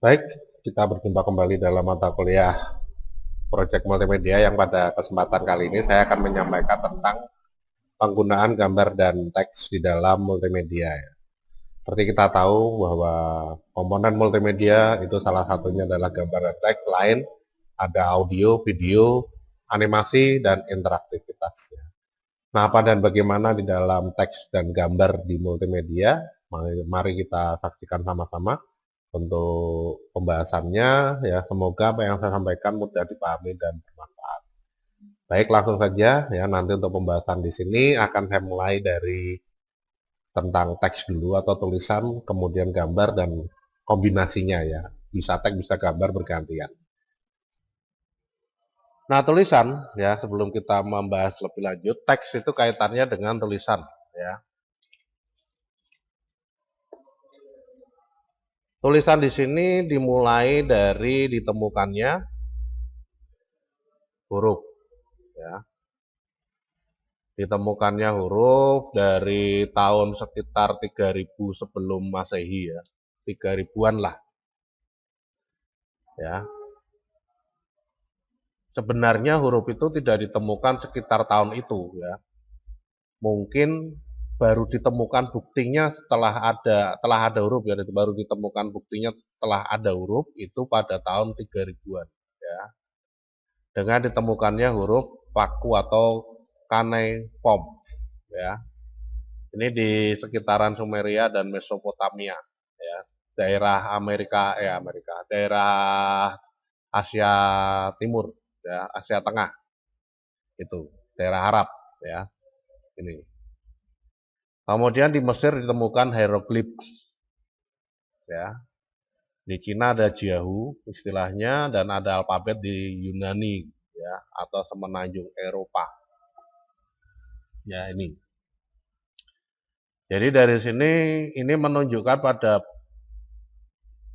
Baik, kita berjumpa kembali dalam mata kuliah Proyek Multimedia yang pada kesempatan kali ini saya akan menyampaikan tentang penggunaan gambar dan teks di dalam multimedia. Seperti kita tahu bahwa komponen multimedia itu salah satunya adalah gambar dan teks, lain ada audio, video, animasi, dan interaktivitas. Nah, apa dan bagaimana di dalam teks dan gambar di multimedia? Mari kita saksikan sama-sama untuk pembahasannya. Ya, semoga apa yang saya sampaikan mudah dipahami dan bermanfaat. Baik, langsung saja ya. Nanti untuk pembahasan di sini akan saya mulai dari tentang teks dulu atau tulisan, kemudian gambar dan kombinasinya ya. Bisa teks, bisa gambar bergantian. Nah, tulisan ya, sebelum kita membahas lebih lanjut, teks itu kaitannya dengan tulisan ya. Tulisan di sini dimulai dari ditemukannya huruf ya. Ditemukannya huruf dari tahun sekitar 3000 sebelum Masehi ya. 3000-an lah. Ya. Sebenarnya huruf itu tidak ditemukan sekitar tahun itu ya. Mungkin baru ditemukan buktinya telah ada huruf ya, baru ditemukan buktinya telah ada huruf itu pada tahun 3000-an ya. Dengan ditemukannya huruf paku atau kaneiform ya. Ini di sekitaran Sumeria dan Mesopotamia ya. Daerah daerah Asia Timur ya, Asia Tengah. Itu, daerah Arab ya. Ini. Kemudian di Mesir ditemukan hieroglifs ya. Di Cina ada Jiahu istilahnya dan ada alfabet di Yunani ya atau semenanjung Eropa. Ya, ini. Jadi dari sini ini menunjukkan pada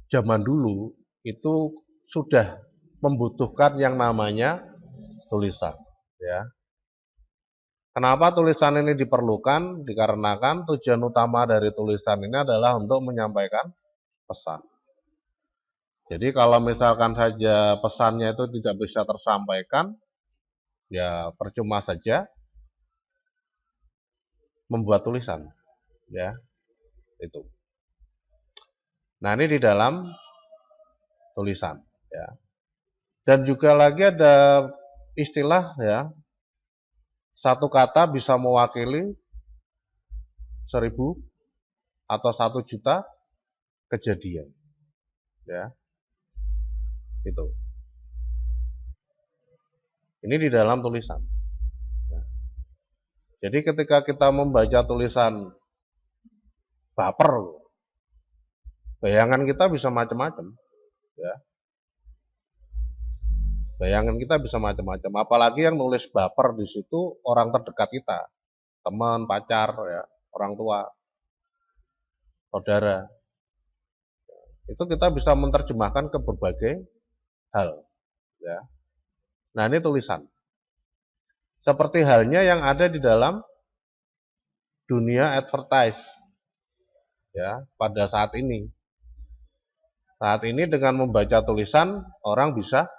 zaman dulu itu sudah membutuhkan yang namanya tulisan ya. Kenapa tulisan ini diperlukan? Dikarenakan tujuan utama dari tulisan ini adalah untuk menyampaikan pesan. Jadi kalau misalkan saja pesannya itu tidak bisa tersampaikan, ya percuma saja membuat tulisan ya. Itu. Nah, ini di dalam tulisan ya. Dan juga lagi ada istilah ya, satu kata bisa mewakili 1000 atau 1 juta kejadian ya. Itu. Ini di dalam tulisan ya. Jadi ketika kita membaca tulisan baper, bayangan kita bisa macam-macam ya. Bayangan kita bisa macam-macam, apalagi yang nulis baper di situ orang terdekat kita, teman, pacar, ya, orang tua, saudara. Itu kita bisa menerjemahkan ke berbagai hal. Ya. Nah, ini tulisan. Seperti halnya yang ada di dalam dunia advertise. Ya, pada saat ini. Saat ini dengan membaca tulisan, orang bisa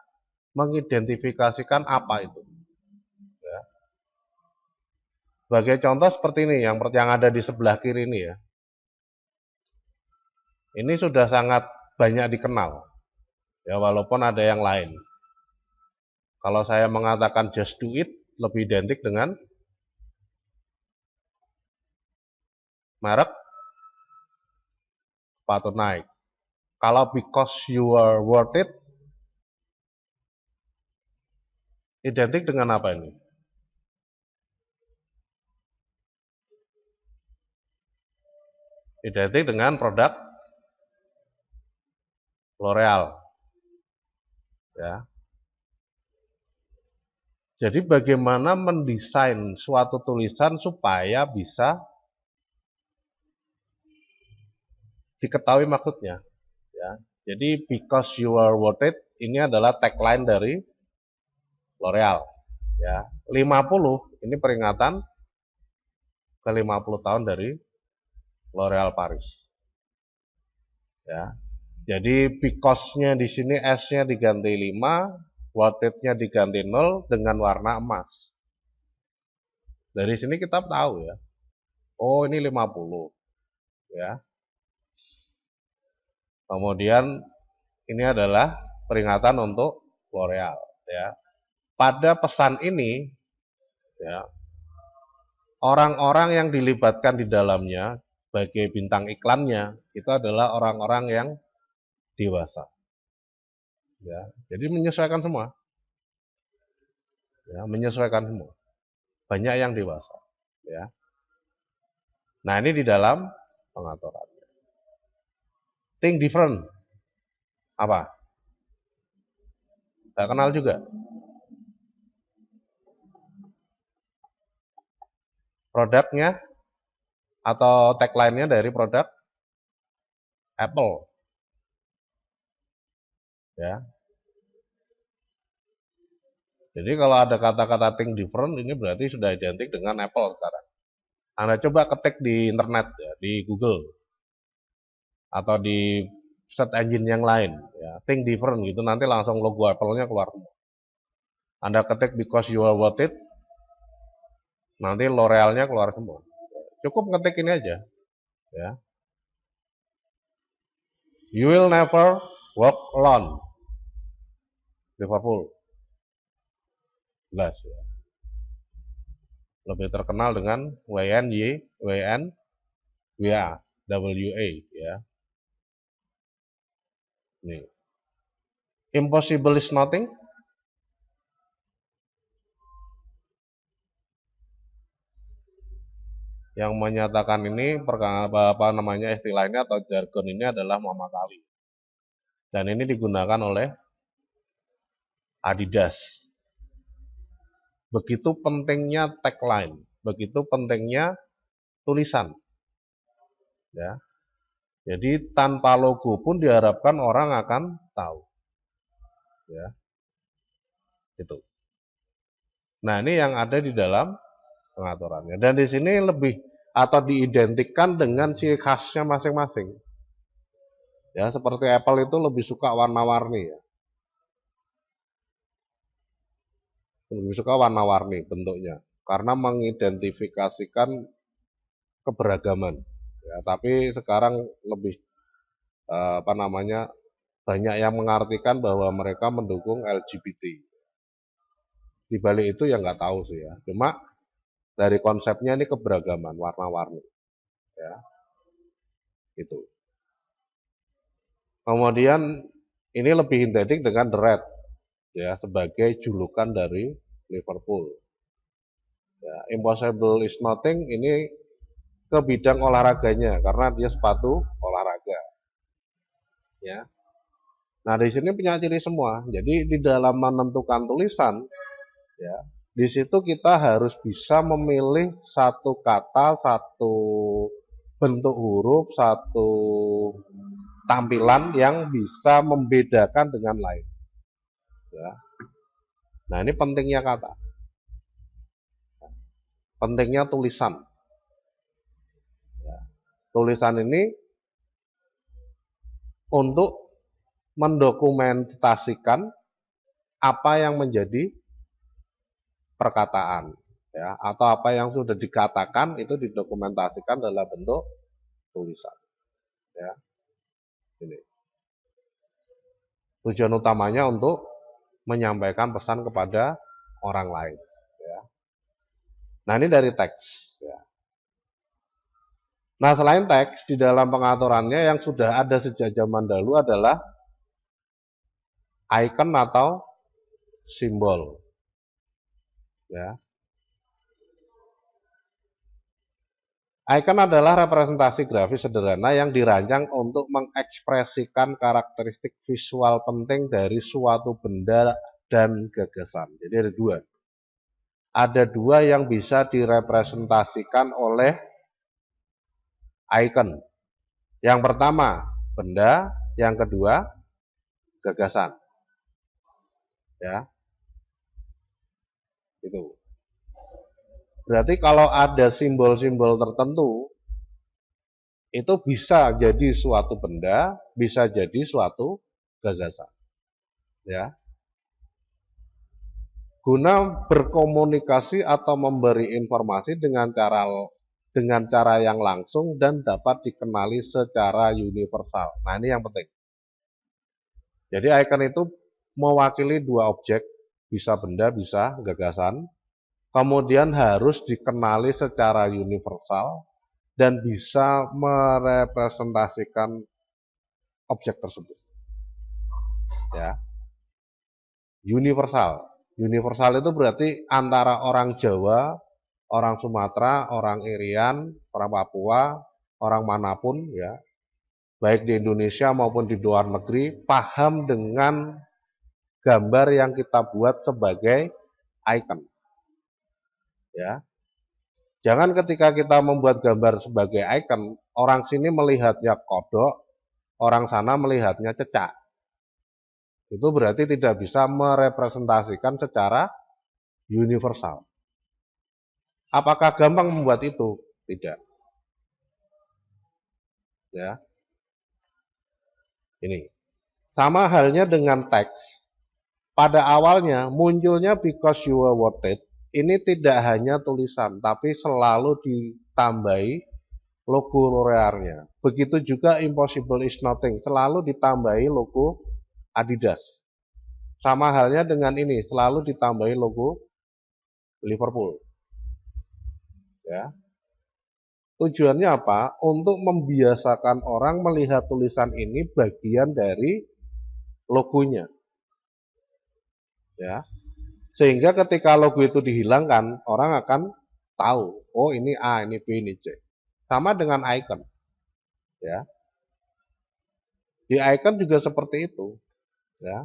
mengidentifikasikan apa itu. Ya. Sebagai contoh seperti ini, yang ada di sebelah kiri ini ya. Ini sudah sangat banyak dikenal, ya walaupun ada yang lain. Kalau saya mengatakan just do it, lebih identik dengan merek sepatu Nike. Kalau because you are worth it, identik dengan apa ini? Identik dengan produk L'Oreal. Ya. Jadi bagaimana mendesain suatu tulisan supaya bisa diketahui maksudnya. Ya. Jadi because you are worth it ini adalah tagline dari L'Oreal. Ya. 50 ini peringatan ke 50 tahun dari L'Oreal Paris. Ya. Jadi because-nya di sini S-nya diganti 5, worth it-nya diganti 0 dengan warna emas. Dari sini kita tahu ya. Oh, ini 50 ya. Kemudian ini adalah peringatan untuk L'Oreal ya. Pada pesan ini ya, orang-orang yang dilibatkan di dalamnya sebagai bintang iklannya itu adalah orang-orang yang dewasa. Ya, jadi menyesuaikan semua. Ya, menyesuaikan semua. Banyak yang dewasa, ya. Nah, ini di dalam pengaturan. Think different. Apa? Nggak kenal juga. Produknya atau tagline-nya dari produk Apple. Ya. Jadi kalau ada kata-kata think different ini berarti sudah identik dengan Apple sekarang. Anda coba ketik di internet ya, di Google atau di search engine yang lain ya, think different gitu, nanti langsung logo Apple-nya keluar. Anda ketik because you are worth it, nanti L'Oreal-nya keluar semua. Cukup ketik ini aja ya. You will never walk alone. Liverpool. Jelas ya. Lebih terkenal dengan WNWA ya. Nih. Impossible is nothing. Yang menyatakan ini apa namanya istilahnya atau jargon ini adalah Muhammad Ali. Dan ini digunakan oleh Adidas. Begitu pentingnya tagline, begitu pentingnya tulisan. Ya. Jadi tanpa logo pun diharapkan orang akan tahu. Ya. Itu. Nah, ini yang ada di dalam pengaturannya. Dan di sini lebih atau diidentikan dengan ciri khasnya masing-masing. Ya, seperti Apple itu lebih suka warna-warni ya. Lebih suka warna-warni bentuknya karena mengidentifikasikan keberagaman. Ya, tapi sekarang lebih apa namanya banyak yang mengartikan bahwa mereka mendukung LGBT. Di balik itu ya nggak tahu sih ya. Cuma dari konsepnya ini keberagaman warna-warni. Ya, itu. Kemudian ini lebih identik dengan The Red ya sebagai julukan dari Liverpool. Ya, Impossible is Nothing ini ke bidang olahraganya karena dia sepatu olahraga. Ya. Nah, di sini punya ciri semua. Jadi di dalam menentukan tulisan ya, di situ kita harus bisa memilih satu kata, satu bentuk huruf, satu tampilan yang bisa membedakan dengan lain. Ya. Nah, ini pentingnya kata. Pentingnya tulisan. Ya. Tulisan ini untuk mendokumentasikan apa yang menjadi perkataan ya, atau apa yang sudah dikatakan itu didokumentasikan dalam bentuk tulisan ya. Ini tujuan utamanya untuk menyampaikan pesan kepada orang lain ya. Nah, ini dari teks ya. Nah, selain teks di dalam pengaturannya yang sudah ada sejak zaman dahulu adalah icon atau simbol ya. Icon adalah representasi grafis sederhana yang dirancang untuk mengekspresikan karakteristik visual penting dari suatu benda dan gagasan. Jadi ada dua. Ada dua yang bisa direpresentasikan oleh icon. Yang pertama benda, yang kedua gagasan. Ya. Itu. Berarti kalau ada simbol-simbol tertentu itu bisa jadi suatu benda, bisa jadi suatu gagasan. Ya. Guna berkomunikasi atau memberi informasi dengan cara yang langsung dan dapat dikenali secara universal. Nah, ini yang penting. Jadi icon itu mewakili dua objek, bisa benda, bisa gagasan, kemudian harus dikenali secara universal dan bisa merepresentasikan objek tersebut. Ya. Universal. Universal itu berarti antara orang Jawa, orang Sumatera, orang Irian, orang Papua, orang manapun ya, baik di Indonesia maupun di luar negeri, paham dengan gambar yang kita buat sebagai icon. Ya. Jangan ketika kita membuat gambar sebagai icon, orang sini melihatnya kodok, orang sana melihatnya cecak. Itu berarti tidak bisa merepresentasikan secara universal. Apakah gampang membuat itu? Tidak. Ya. Ini. Sama halnya dengan teks. Pada awalnya munculnya because you are worth it. Ini tidak hanya tulisan, tapi selalu ditambahi logo L'Oreal-nya. Begitu juga impossible is nothing, selalu ditambahi logo Adidas. Sama halnya dengan ini, selalu ditambahi logo Liverpool. Ya. Tujuannya apa? Untuk membiasakan orang melihat tulisan ini bagian dari logonya. Ya. Sehingga ketika logo itu dihilangkan, orang akan tahu, oh ini A, ini B, ini C. Sama dengan icon. Ya. Di icon juga seperti itu. Ya.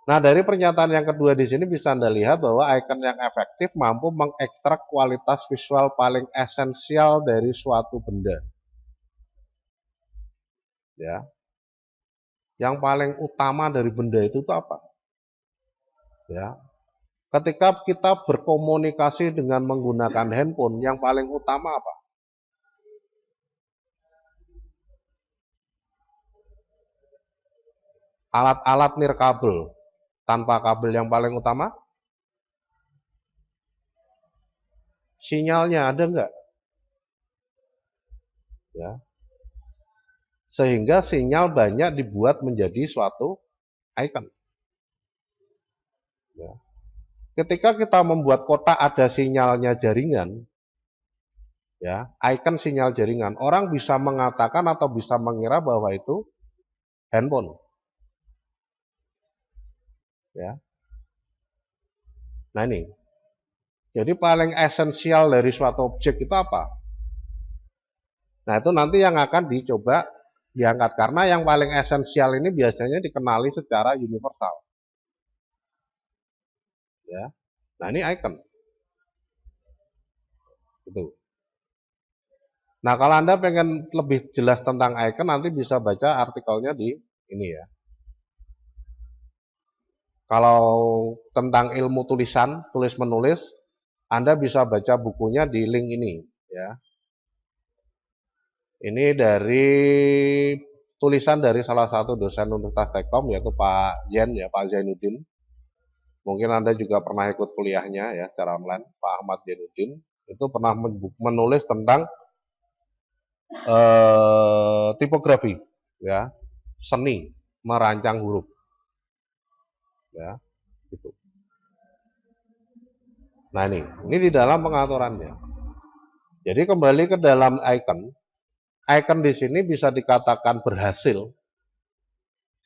Nah, dari pernyataan yang kedua di sini bisa Anda lihat bahwa icon yang efektif mampu mengekstrak kualitas visual paling esensial dari suatu benda. Ya. Yang paling utama dari benda itu apa? Ya. Ketika kita berkomunikasi dengan menggunakan handphone, yang paling utama apa? Alat-alat nirkabel. Tanpa kabel yang paling utama? Sinyalnya ada enggak? Ya. Sehingga sinyal banyak dibuat menjadi suatu icon. Ya. Ketika kita membuat kotak ada sinyalnya jaringan, ya, icon sinyal jaringan, orang bisa mengatakan atau bisa mengira bahwa itu handphone. Ya. Nah ini, jadi paling esensial dari suatu objek itu apa? Nah itu nanti yang akan dicoba diangkat, karena yang paling esensial ini biasanya dikenali secara universal. Ya. Nah ini icon. Itu. Nah kalau Anda pengen lebih jelas tentang icon, nanti bisa baca artikelnya di ini ya. Kalau tentang ilmu tulisan, tulis menulis, Anda bisa baca bukunya di link ini ya. Ini dari tulisan dari salah satu dosen Universitas Tekkom, yaitu Pak Yen ya, Pak Zainuddin. Mungkin Anda juga pernah ikut kuliahnya ya secara online, Pak Ahmad Zainuddin. Itu pernah menulis tentang tipografi ya, seni merancang huruf. Ya, gitu. Nah ini di dalam pengaturannya. Jadi kembali ke dalam icon. Icon di sini bisa dikatakan berhasil,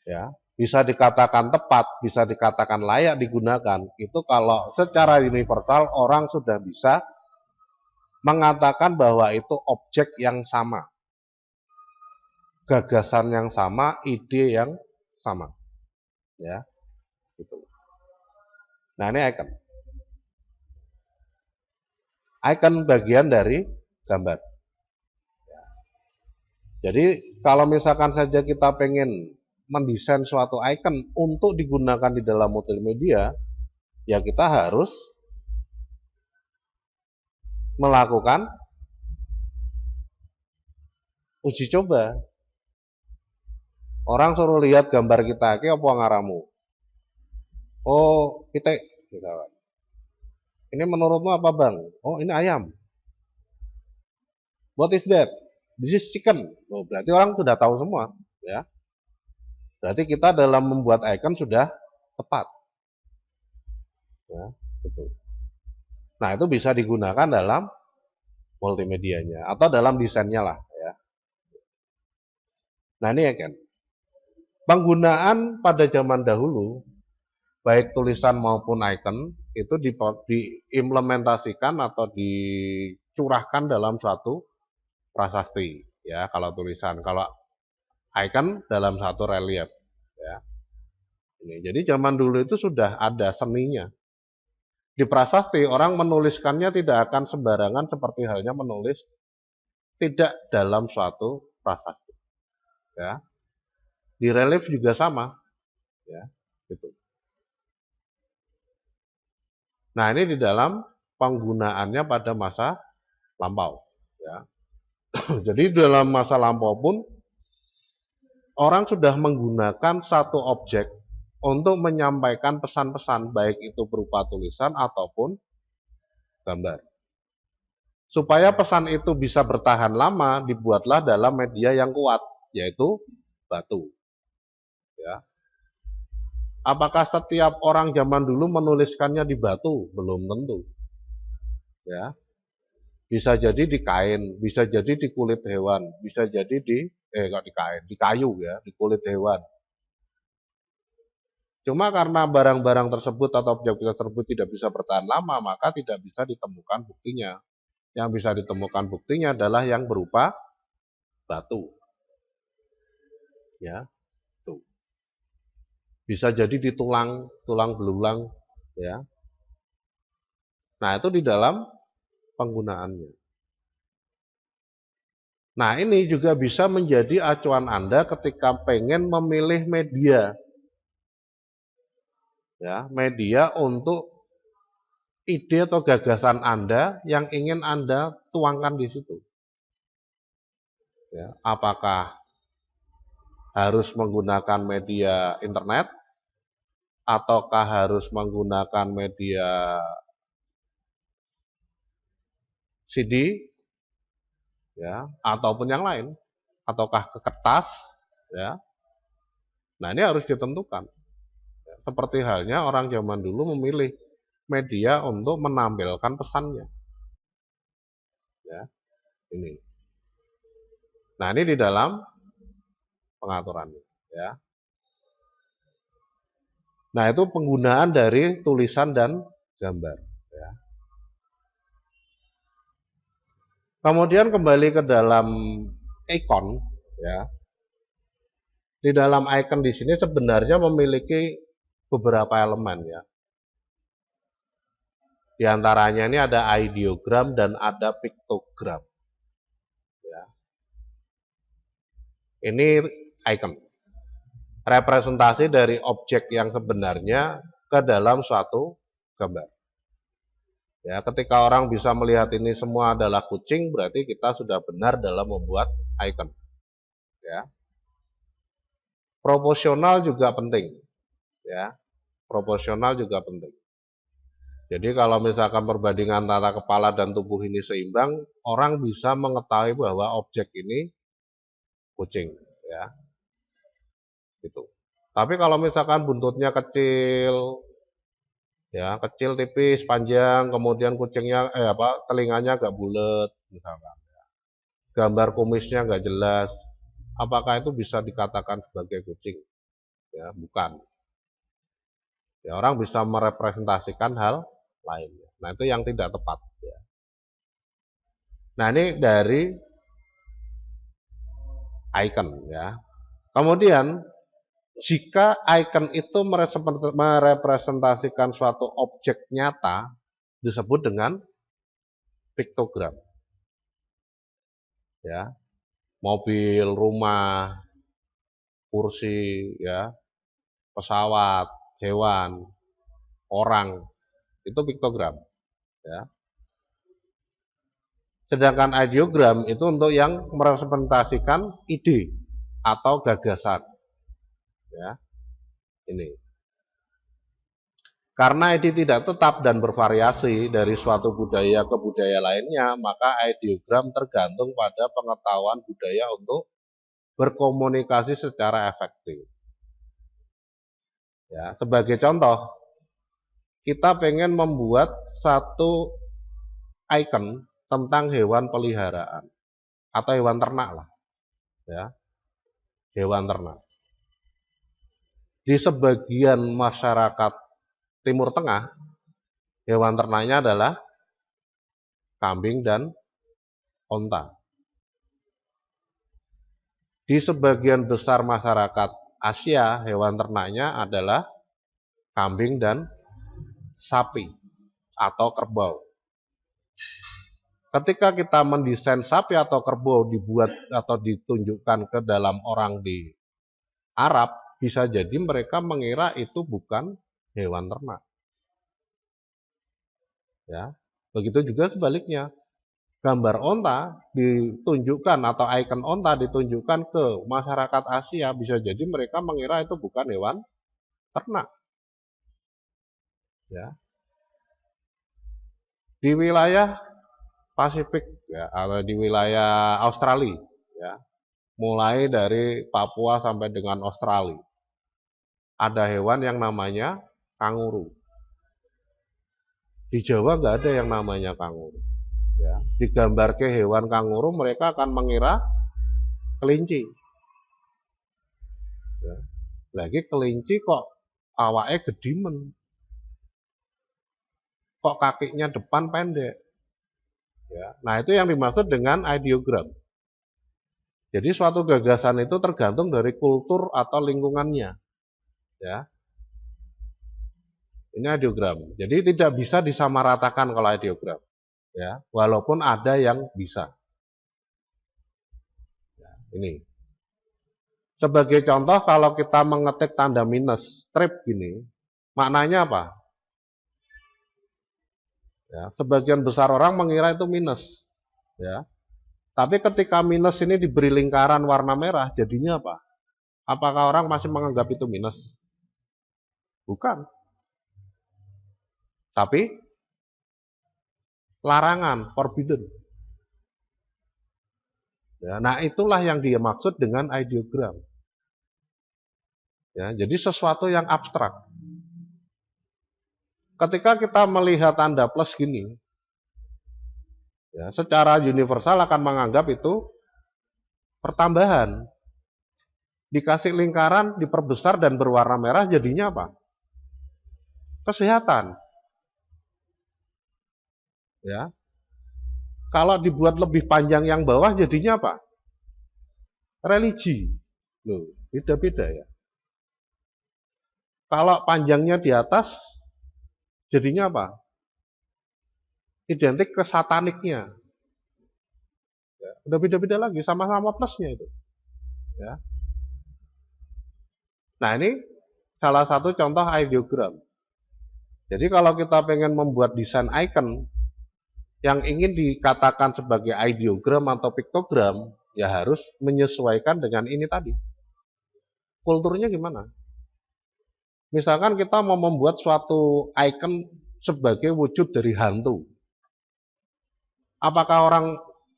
ya, bisa dikatakan tepat, bisa dikatakan layak digunakan. Itu kalau secara universal orang sudah bisa mengatakan bahwa itu objek yang sama, gagasan yang sama, ide yang sama, ya, gitu. Nah ini icon. Icon bagian dari gambar. Jadi kalau misalkan saja kita pengen mendesain suatu icon untuk digunakan di dalam multimedia, ya kita harus melakukan Uji coba. Orang suruh lihat gambar kita, ki apa ngaramu? Oh, pitik. Gitu. Ini menurutmu apa bang? Oh, ini ayam. What is that? This is chicken. Oh, berarti orang sudah tahu semua, ya. Berarti kita dalam membuat icon sudah tepat, ya, gitu. Nah, itu bisa digunakan dalam multimedianya atau dalam desainnya lah, ya. Nah, ini ya kan. Penggunaan pada zaman dahulu, baik tulisan maupun icon itu diimplementasikan atau dicurahkan dalam suatu prasasti, ya. Kalau tulisan, kalau icon dalam satu relief, ya. Jadi zaman dulu itu sudah ada seninya. Di prasasti orang menuliskannya tidak akan sembarangan seperti halnya menulis tidak dalam suatu prasasti, ya. Di relief juga sama, ya, gitu. Nah, ini di dalam penggunaannya pada masa lampau, ya. Jadi dalam masa lampau pun orang sudah menggunakan satu objek untuk menyampaikan pesan-pesan, baik itu berupa tulisan ataupun gambar. Supaya pesan itu bisa bertahan lama, dibuatlah dalam media yang kuat, yaitu batu. Ya. Apakah setiap orang zaman dulu menuliskannya di batu? Belum tentu. Ya. Bisa jadi di kain, bisa jadi di kulit hewan, bisa jadi nggak di kain, di kayu ya, di kulit hewan. Cuma karena barang-barang tersebut atau objek tersebut tidak bisa bertahan lama, maka tidak bisa ditemukan buktinya. Yang bisa ditemukan buktinya adalah yang berupa batu. Ya, tuh. Bisa jadi di tulang belulang, ya. Nah, itu di dalam penggunaannya. Nah, ini juga bisa menjadi acuan Anda ketika pengen memilih media. Ya, media untuk ide atau gagasan Anda yang ingin Anda tuangkan di situ. Ya, apakah harus menggunakan media internet ataukah harus menggunakan media CD, ya, ataupun yang lain, ataukah ke kertas, ya. Nah, ini harus ditentukan. Seperti halnya orang zaman dulu memilih media untuk menampilkan pesannya, ya. Ini. Nah, ini di dalam pengaturannya, ya. Nah, itu penggunaan dari tulisan dan gambar, ya. Kemudian kembali ke dalam icon, ya. Di dalam icon di sini sebenarnya memiliki beberapa elemen, ya. Di antaranya ini ada ideogram dan ada piktogram. Ya. Ini icon. Representasi dari objek yang sebenarnya ke dalam suatu gambar. Ya, ketika orang bisa melihat ini semua adalah kucing, berarti kita sudah benar dalam membuat icon. Ya. Proporsional juga penting. Ya. Proporsional juga penting. Jadi kalau misalkan perbandingan antara kepala dan tubuh ini seimbang, orang bisa mengetahui bahwa objek ini kucing, ya. Gitu. Tapi kalau misalkan buntutnya kecil, ya, kecil tipis, panjang, kemudian kucingnya telinganya agak bulat misalkan. Gambar kumisnya nggak jelas, apakah itu bisa dikatakan sebagai kucing? Ya, bukan. Ya, orang bisa merepresentasikan hal lainnya. Nah, itu yang tidak tepat, ya. Nah, ini dari icon, ya. Kemudian jika icon itu merepresentasikan suatu objek nyata, disebut dengan piktogram. Ya, mobil, rumah, kursi, ya, pesawat, hewan, orang, itu piktogram. Ya. Sedangkan ideogram itu untuk yang merepresentasikan ide atau gagasan. Ya, ini. Karena ide tidak tetap dan bervariasi dari suatu budaya ke budaya lainnya, maka ideogram tergantung pada pengetahuan budaya untuk berkomunikasi secara efektif. Ya, sebagai contoh, kita pengen membuat satu icon tentang hewan peliharaan atau hewan ternak lah, ya, hewan ternak. Di sebagian masyarakat Timur Tengah, hewan ternaknya adalah kambing dan onta. Di sebagian besar masyarakat Asia, hewan ternaknya adalah kambing dan sapi atau kerbau. Ketika kita mendesain sapi atau kerbau dibuat atau ditunjukkan ke dalam orang di Arab, bisa jadi mereka mengira itu bukan hewan ternak. Ya, begitu juga sebaliknya. Gambar onta ditunjukkan atau ikon onta ditunjukkan ke masyarakat Asia, bisa jadi mereka mengira itu bukan hewan ternak. Ya. Di wilayah Pasifik, ya, atau di wilayah Australia, ya, mulai dari Papua sampai dengan Australia, ada hewan yang namanya kanguru. Di Jawa nggak ada yang namanya kanguru. Ya, digambar ke hewan kanguru, mereka akan mengira kelinci. Ya. Lagi kelinci kok awaknya gedimen, kok kakinya depan pendek. Ya. Nah, itu yang dimaksud dengan ideogram. Jadi suatu gagasan itu tergantung dari kultur atau lingkungannya. Ya. Ini ideogram. Jadi tidak bisa disamaratakan kalau ideogram. Ya, walaupun ada yang bisa. Ya, ini. Sebagai contoh, kalau kita mengetik tanda minus strip gini, maknanya apa? Ya, sebagian besar orang mengira itu minus. Ya. Tapi ketika minus ini diberi lingkaran warna merah, jadinya apa? Apakah orang masih menganggap itu minus? Bukan. Tapi larangan, forbidden. Ya, nah, itulah yang dia maksud dengan ideogram. Ya, jadi sesuatu yang abstrak. Ketika kita melihat tanda plus gini, ya, secara universal akan menganggap itu pertambahan. Dikasih lingkaran, diperbesar dan berwarna merah, jadinya apa? Kesehatan. Ya. Kalau dibuat lebih panjang yang bawah, jadinya apa? Religi. Loh, beda-beda ya. Kalau panjangnya di atas, jadinya apa? Identik ke sataniknya. Ya, udah beda-beda lagi, sama-sama plusnya itu. Ya. Nah, ini salah satu contoh ideogram. Jadi kalau kita pengen membuat desain icon yang ingin dikatakan sebagai ideogram atau piktogram, ya harus menyesuaikan dengan ini tadi. Kulturnya gimana? Misalkan kita mau membuat suatu icon sebagai wujud dari hantu. Apakah orang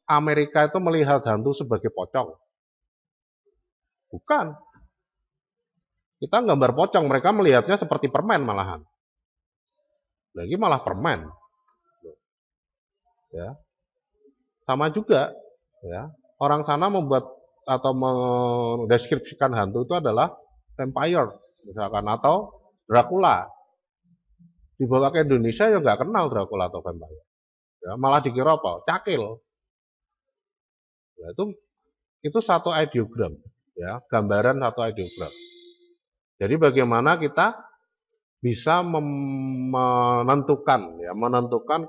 Amerika itu melihat hantu sebagai pocong? Bukan. Kita gambar pocong, mereka melihatnya seperti permen malahan. Lagi malah permen. Ya. Sama juga, ya. Orang sana membuat atau mendeskripsikan hantu itu adalah vampire, misalkan, atau Dracula. Dibawa ke Indonesia ya nggak kenal Dracula atau vampire. Ya, malah dikira apa? Cakil. Ya, itu satu ideogram, ya, gambaran satu ideogram. Jadi bagaimana kita bisa menentukan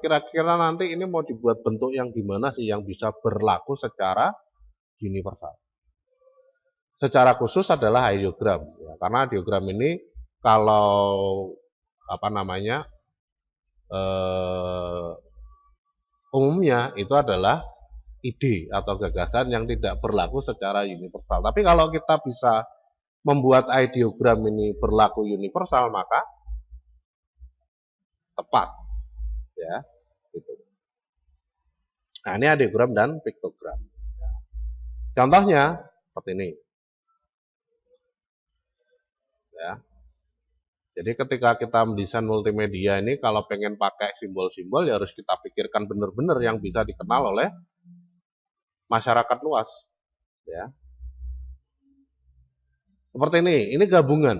kira-kira nanti ini mau dibuat bentuk yang gimana sih yang bisa berlaku secara universal. Secara khusus adalah ideogram, ya, karena ideogram ini kalau umumnya itu adalah ide atau gagasan yang tidak berlaku secara universal. Tapi kalau kita bisa membuat ideogram ini berlaku universal, maka tepat, ya. Gitu. Nah, ini ideogram dan piktogram. Contohnya seperti ini, ya. Jadi ketika kita mendesain multimedia ini, kalau pengen pakai simbol-simbol, ya harus kita pikirkan benar-benar yang bisa dikenal oleh masyarakat luas, ya. Seperti ini gabungan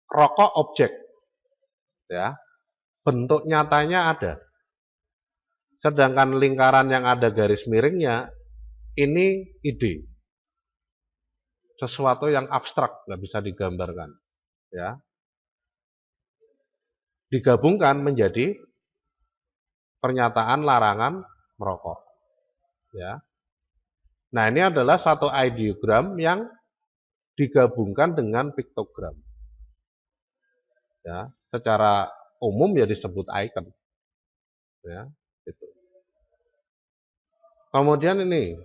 rokok objek, ya. Bentuk nyatanya ada. Sedangkan lingkaran yang ada garis miringnya, ini ide. Sesuatu yang abstrak, nggak bisa digambarkan, ya. Digabungkan menjadi pernyataan larangan merokok, ya. Nah, ini adalah satu ideogram yang digabungkan dengan piktogram, ya. Secara umum ya disebut icon, ya. Gitu. Kemudian ini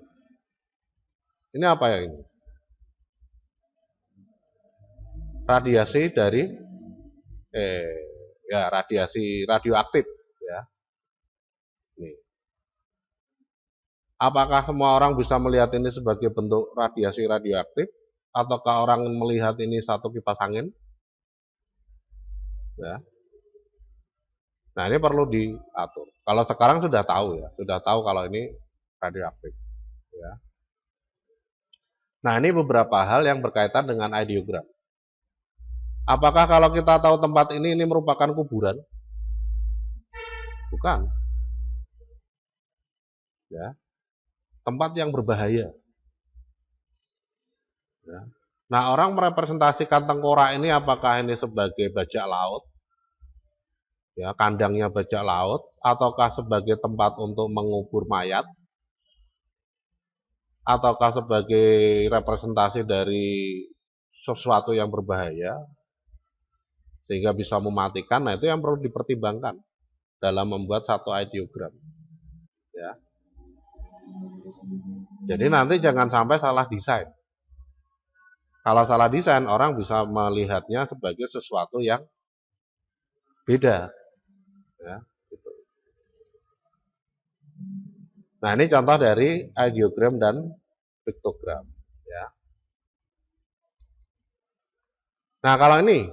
apa ya ini? Radiasi dari radiasi radioaktif, ya. Nih. Apakah semua orang bisa melihat ini sebagai bentuk radiasi radioaktif, ataukah orang melihat ini satu kipas angin? Ya. Nah, ini perlu diatur. Kalau sekarang sudah tahu, ya, sudah tahu kalau ini radioaktif, ya. Nah, ini beberapa hal yang berkaitan dengan ideogram. Apakah kalau kita tahu tempat ini merupakan kuburan? Bukan. Ya. Tempat yang berbahaya. Ya. Nah, orang merepresentasikan tengkorak ini apakah ini sebagai bajak laut? Ya, kandangnya bajak laut, ataukah sebagai tempat untuk mengubur mayat? Ataukah sebagai representasi dari sesuatu yang berbahaya sehingga bisa mematikan? Nah, itu yang perlu dipertimbangkan dalam membuat satu ideogram, ya. Jadi nanti jangan sampai salah desain. Kalau salah desain, orang bisa melihatnya sebagai sesuatu yang beda, ya, gitu. Nah, ini contoh dari ideogram dan piktogram, ya. Nah, kalau ini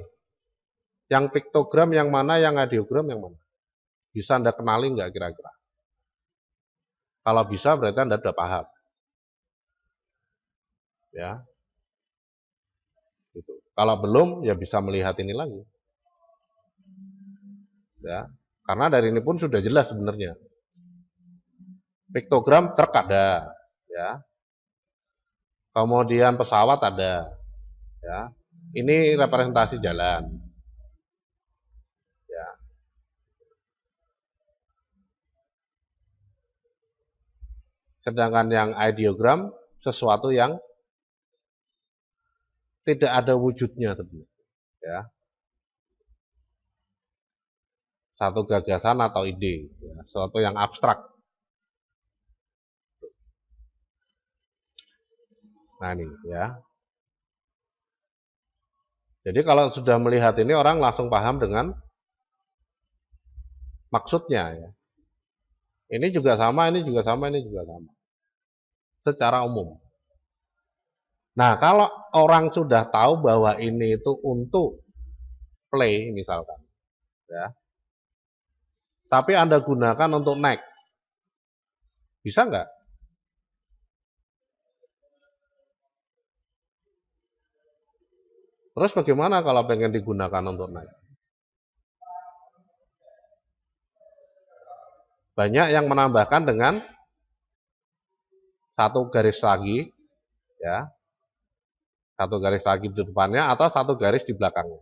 yang piktogram yang mana, yang ideogram yang mana? Bisa Anda kenali nggak kira-kira? Kalau bisa berarti Anda sudah paham, ya. Gitu. Kalau belum, ya bisa melihat ini lagi, ya. Karena dari ini pun sudah jelas sebenarnya. Piktogram truk ada, ya. Kemudian pesawat ada, ya. Ini representasi jalan, ya. Sedangkan yang ideogram sesuatu yang tidak ada wujudnya sebenarnya, ya. Satu gagasan atau ide, ya. Sesuatu yang abstrak. Nah, ini, ya. Jadi kalau sudah melihat ini, orang langsung paham dengan maksudnya, ya. Ini juga sama, ini juga sama, ini juga sama. Secara umum. Nah, kalau orang sudah tahu bahwa ini itu untuk play misalkan, ya. Tapi Anda gunakan untuk next. Bisa nggak? Terus bagaimana kalau pengen digunakan untuk next? Banyak yang menambahkan dengan satu garis lagi, ya. Satu garis lagi di depannya atau satu garis di belakangnya.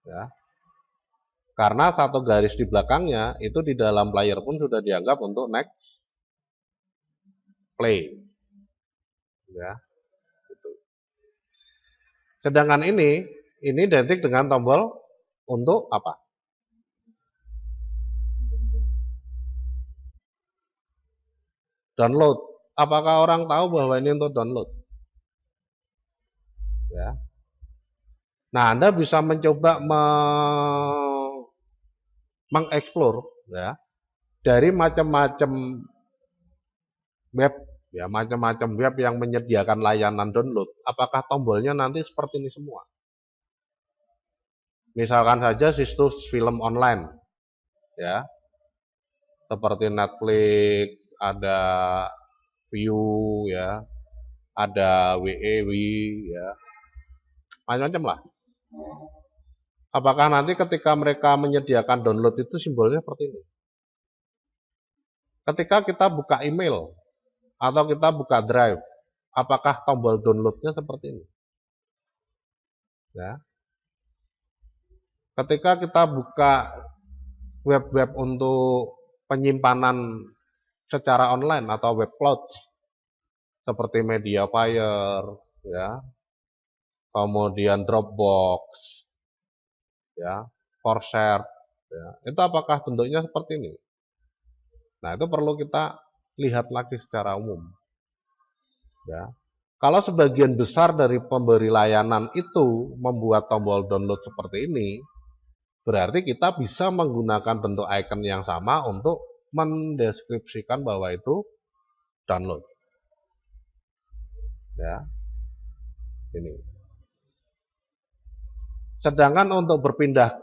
Ya. Karena satu garis di belakangnya itu di dalam player pun sudah dianggap untuk next play. Ya. Gitu. Sedangkan ini identik dengan tombol untuk apa? download. Apakah orang tahu bahwa ini untuk download? Ya. Nah, Anda bisa mencoba mengeksplor ya dari macam-macam web ya, macam-macam web yang menyediakan layanan download. Apakah tombolnya nanti seperti ini semua? Misalkan saja situs film online ya. Seperti Netflix, ada View ya, ada WeWi ya. Macam-macam lah. Apakah nanti ketika mereka menyediakan download itu simbolnya seperti ini? Ketika kita buka email atau kita buka drive, apakah tombol downloadnya seperti ini? Ya. Ketika kita buka web-web untuk penyimpanan secara online atau web cloud seperti Mediafire, ya, kemudian Dropbox, ya, Foursquare, ya, itu apakah bentuknya seperti ini? Nah, itu perlu kita lihat lagi secara umum. Ya. Kalau sebagian besar dari pemberi layanan itu membuat tombol download seperti ini, berarti kita bisa menggunakan bentuk icon yang sama untuk mendeskripsikan bahwa itu download. Ya. Ini. Sedangkan untuk berpindah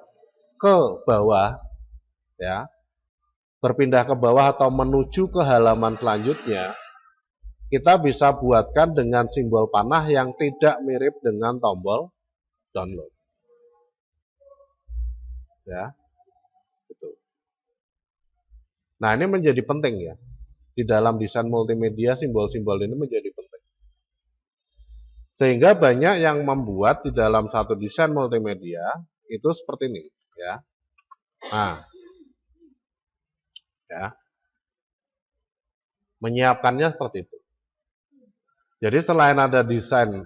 ke bawah, ya, berpindah ke bawah atau menuju ke halaman selanjutnya, kita bisa buatkan dengan simbol panah yang tidak mirip dengan tombol download. Ya, gitu. Nah, ini menjadi penting ya. Di dalam desain multimedia, simbol-simbol ini menjadi penting. Sehingga banyak yang membuat di dalam satu desain multimedia itu seperti ini, ya. Nah, ya, menyiapkannya seperti itu. Jadi selain ada desain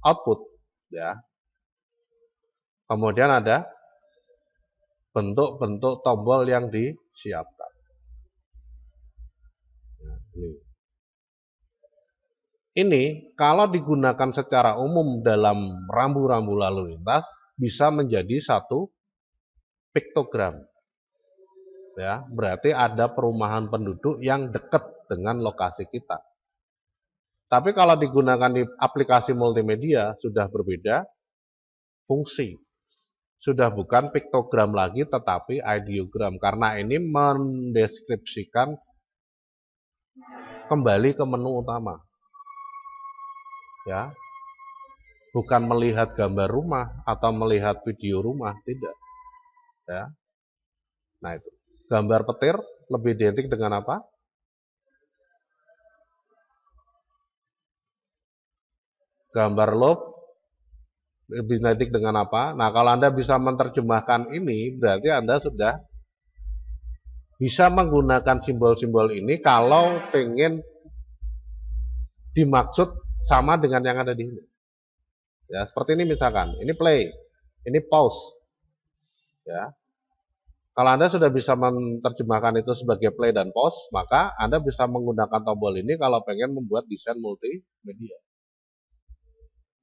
output, ya, kemudian ada bentuk-bentuk tombol yang disiapkan. Nah, ini kalau digunakan secara umum dalam rambu-rambu lalu lintas bisa menjadi satu piktogram. Ya, berarti ada perumahan penduduk yang dekat dengan lokasi kita. Tapi kalau digunakan di aplikasi multimedia sudah berbeda fungsi. Sudah bukan piktogram lagi tetapi ideogram karena ini mendeskripsikan kembali ke menu utama. Ya. Bukan melihat gambar rumah atau melihat video rumah, tidak. Ya. Nah, itu. Gambar petir lebih identik dengan apa? Gambar loop lebih identik dengan apa? Nah, kalau Anda bisa menerjemahkan ini, berarti Anda sudah bisa menggunakan simbol-simbol ini kalau pengen dimaksud sama dengan yang ada di sini. Ya, seperti ini misalkan, ini play, ini pause. Ya. Kalau Anda sudah bisa menerjemahkan itu sebagai play dan pause, maka Anda bisa menggunakan tombol ini kalau pengen membuat desain multimedia.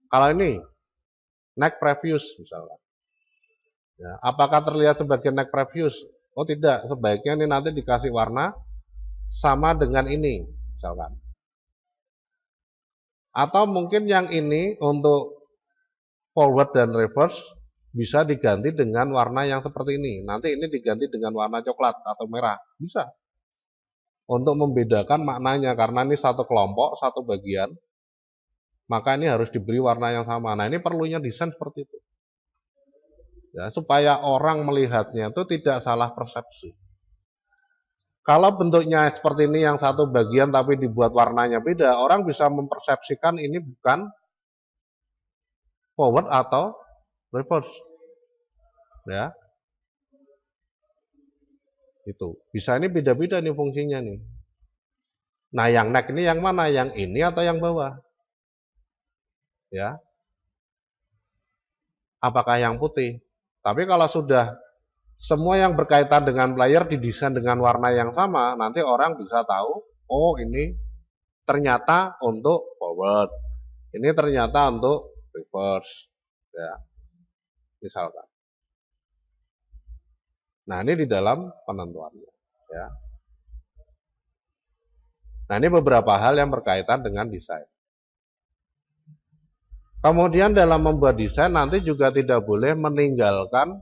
Kalau ini, next previous misalkan. Ya, apakah terlihat sebagai next previous? Oh tidak, sebaiknya ini nanti dikasih warna sama dengan ini, misalkan. Atau mungkin yang ini untuk forward dan reverse bisa diganti dengan warna yang seperti ini. Nanti ini diganti dengan warna coklat atau merah. Bisa. Untuk membedakan maknanya. Karena ini satu kelompok, satu bagian. Maka ini harus diberi warna yang sama. Nah, ini perlunya desain seperti itu. Ya, supaya orang melihatnya itu tidak salah persepsi. Kalau bentuknya seperti ini yang satu bagian tapi dibuat warnanya beda, orang bisa mempersepsikan ini bukan forward atau reverse. Ya. Itu. Bisa ini beda-beda nih fungsinya nih. Nah, yang neck ini yang mana? Yang ini atau yang bawah? Ya. Apakah yang putih? Tapi kalau sudah semua yang berkaitan dengan player didesain dengan warna yang sama, nanti orang bisa tahu, oh ini ternyata untuk forward, ini ternyata untuk reverse, ya, misalkan. Nah, ini di dalam penentuannya, ya. Nah, ini beberapa hal yang berkaitan dengan desain. Kemudian dalam membuat desain nanti juga tidak boleh meninggalkan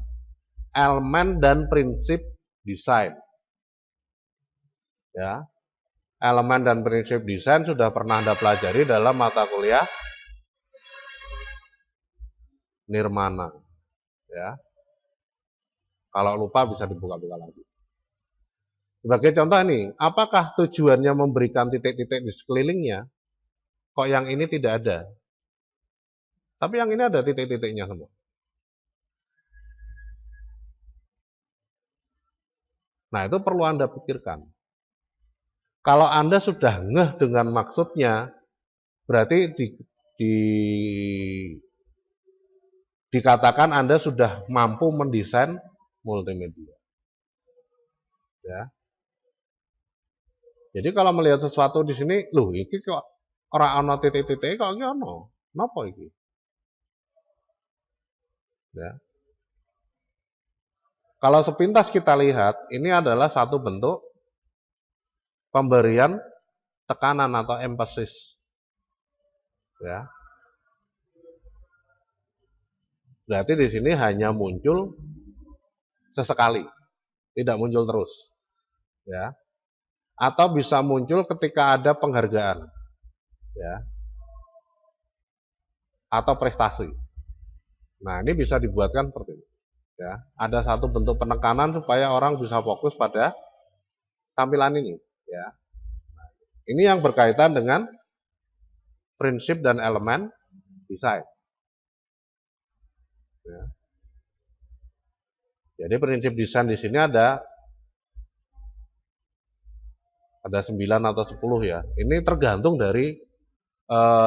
elemen dan prinsip desain. Ya. Elemen dan prinsip desain sudah pernah Anda pelajari dalam mata kuliah Nirmana. Ya. Kalau lupa bisa dibuka-buka lagi. Sebagai contoh nih, apakah tujuannya memberikan titik-titik di sekelilingnya? Kok yang ini tidak ada? Tapi yang ini ada titik-titiknya semua. Nah, itu perlu Anda pikirkan. Kalau Anda sudah ngeh dengan maksudnya, berarti dikatakan Anda sudah mampu mendesain multimedia. Ya. Jadi kalau melihat sesuatu di sini, loh, ini kok orang ono titik-titik kok iki ono. Napa iki? Ya. Kalau sepintas kita lihat, ini adalah satu bentuk pemberian tekanan atau emphasis. Ya. Berarti di sini hanya muncul sesekali, tidak muncul terus. Ya. Atau bisa muncul ketika ada penghargaan. Ya. Atau prestasi. Nah, ini bisa dibuatkan seperti ini. Ya. Ada satu bentuk penekanan supaya orang bisa fokus pada tampilan ini. Ya. Ini yang berkaitan dengan prinsip dan elemen desain. Ya. Jadi prinsip desain di sini ada 9 atau 10 ya. Ini tergantung dari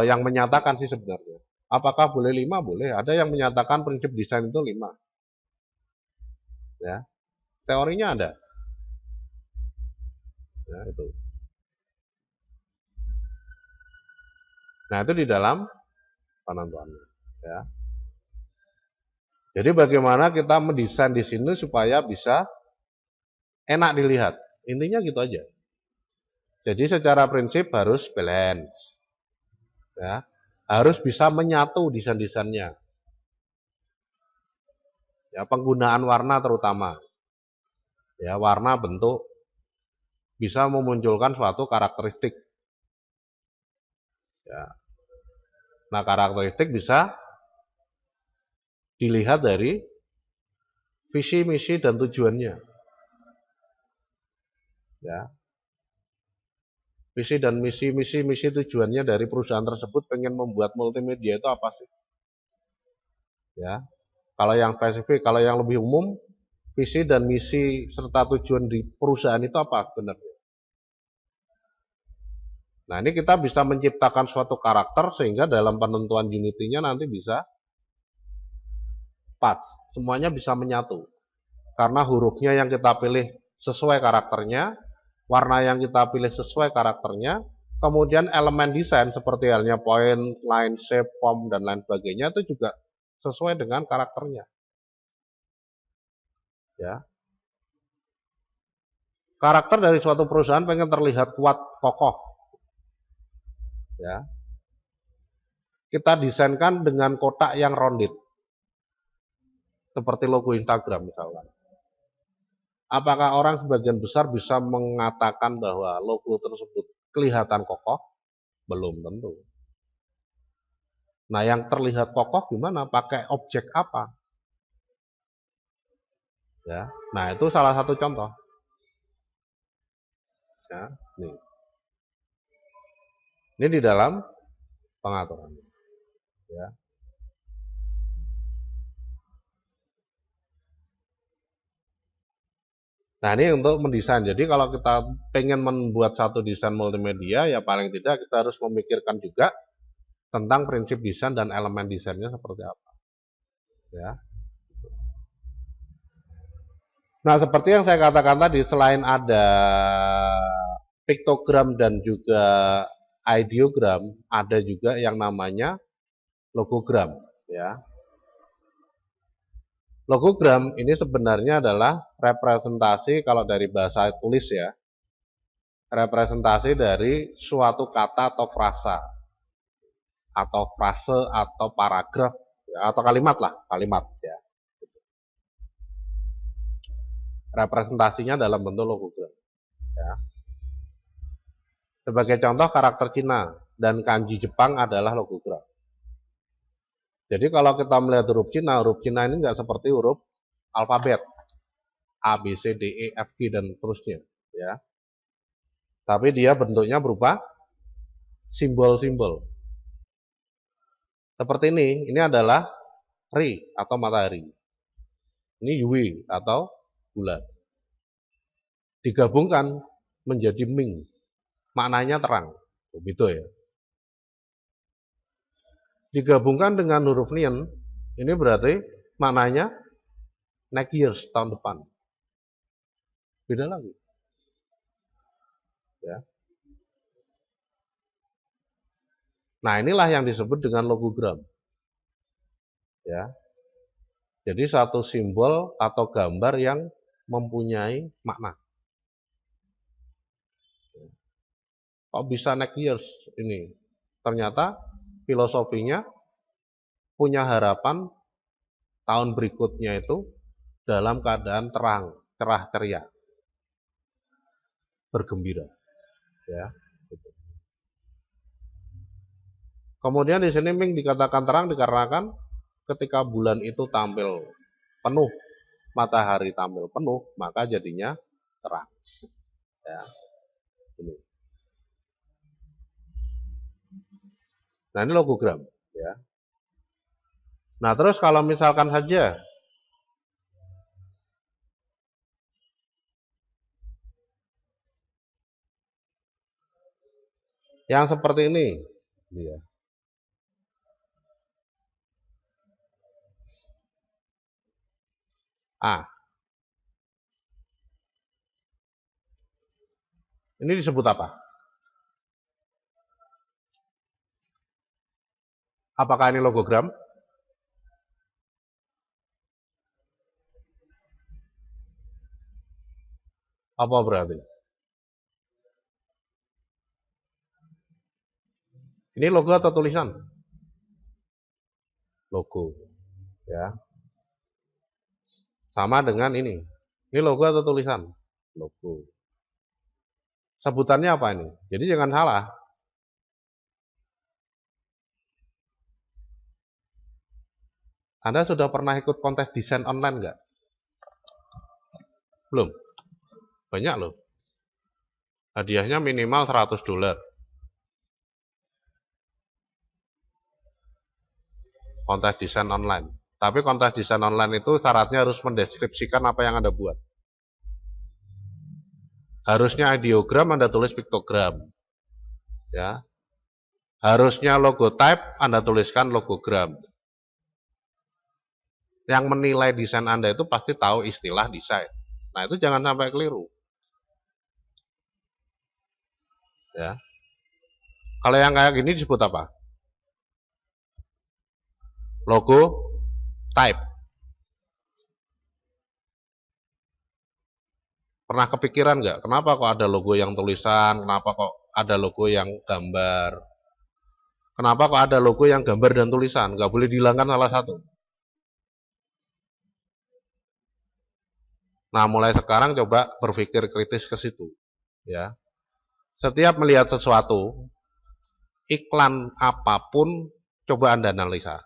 yang menyatakan sih sebenarnya. Apakah boleh 5? Boleh. Ada yang menyatakan prinsip desain itu 5. Ya. Teorinya ada. Ya, itu. Nah, itu di dalam penentuannya. Ya. Jadi bagaimana kita mendesain di sini supaya bisa enak dilihat. Intinya gitu aja. Jadi secara prinsip harus balance. Ya. Harus bisa menyatu desain-desainnya. Ya, penggunaan warna terutama. Ya, warna bentuk bisa memunculkan suatu karakteristik. Ya. Nah, karakteristik bisa dilihat dari visi, misi, dan tujuannya. Ya. Visi dan misi tujuannya dari perusahaan tersebut pengen membuat multimedia itu apa sih? Ya. Kalau yang spesifik, kalau yang lebih umum, visi dan misi serta tujuan di perusahaan itu apa sebenarnya? Nah, ini kita bisa menciptakan suatu karakter sehingga dalam penentuan unity-nya nanti bisa pas, semuanya bisa menyatu. Karena hurufnya yang kita pilih sesuai karakternya, warna yang kita pilih sesuai karakternya, kemudian elemen desain seperti halnya point, line, shape, form, dan lain sebagainya itu juga sesuai dengan karakternya. Ya. Karakter dari suatu perusahaan pengen terlihat kuat, kokoh. Ya. Kita desainkan dengan kotak yang rounded. Seperti logo Instagram misalkan. Apakah orang sebagian besar bisa mengatakan bahwa logo tersebut kelihatan kokoh? Belum tentu. Nah, yang terlihat kokoh gimana? Pakai objek apa? Ya. Nah, itu salah satu contoh. Ya, nih. Ini di dalam pengaturan. Ya. Nah, ini untuk mendesain. Jadi kalau kita pengen membuat satu desain multimedia, ya paling tidak kita harus memikirkan juga tentang prinsip desain dan elemen desainnya seperti apa. Ya. Nah, seperti yang saya katakan tadi, selain ada piktogram dan juga ideogram, ada juga yang namanya logogram, ya. Logogram ini sebenarnya adalah representasi, kalau dari bahasa tulis ya, representasi dari suatu kata atau frase atau paragraf atau kalimat lah, kalimat ya. Representasinya dalam bentuk logogram, ya. Sebagai contoh, karakter Cina dan kanji Jepang adalah logogram. Jadi kalau kita melihat huruf Cina ini nggak seperti huruf alfabet A, B, C, D, E, F, G, dan seterusnya, ya. Tapi dia bentuknya berupa simbol-simbol. Seperti ini adalah Ri atau matahari. Ini Yui atau bulan. Digabungkan menjadi Ming, maknanya terang, begitu ya. Digabungkan dengan huruf Nian, ini berarti maknanya next years, tahun depan. Beda lagi. Ya. Nah, inilah yang disebut dengan logogram. Ya. Jadi satu simbol atau gambar yang mempunyai makna. Kok bisa next years ini? Ternyata filosofinya punya harapan tahun berikutnya itu dalam keadaan terang, cerah ceria, bergembira, ya. Kemudian di sini Ming dikatakan terang dikarenakan ketika bulan itu tampil penuh, matahari tampil penuh, maka jadinya terang. Ya. Ini. Nah, ini logogram, ya. Nah, terus kalau misalkan saja yang seperti ini, ya. Ini disebut apa? Apakah ini logogram? Apa berarti? Ini logo atau tulisan? Logo, ya. Sama dengan ini. Ini logo atau tulisan? Logo. Sebutannya apa ini? Jadi jangan salah. Anda sudah pernah ikut kontes desain online nggak? Belum? Banyak loh. Hadiahnya minimal $100. Kontes desain online. Tapi kontes desain online itu syaratnya harus mendeskripsikan apa yang Anda buat. Harusnya ideogram Anda tulis piktogram. Ya. Harusnya logotype Anda tuliskan logogram. Yang menilai desain Anda itu pasti tahu istilah desain. Nah, itu jangan sampai keliru. Ya. Kalau yang kayak gini disebut apa? Logo type. Pernah kepikiran nggak? Kenapa kok ada logo yang tulisan? Kenapa kok ada logo yang gambar? Kenapa kok ada logo yang gambar dan tulisan? Nggak boleh dihilangkan salah satu. Nah, mulai sekarang coba berpikir kritis ke situ. Ya. Setiap melihat sesuatu, iklan apapun, coba Anda analisa.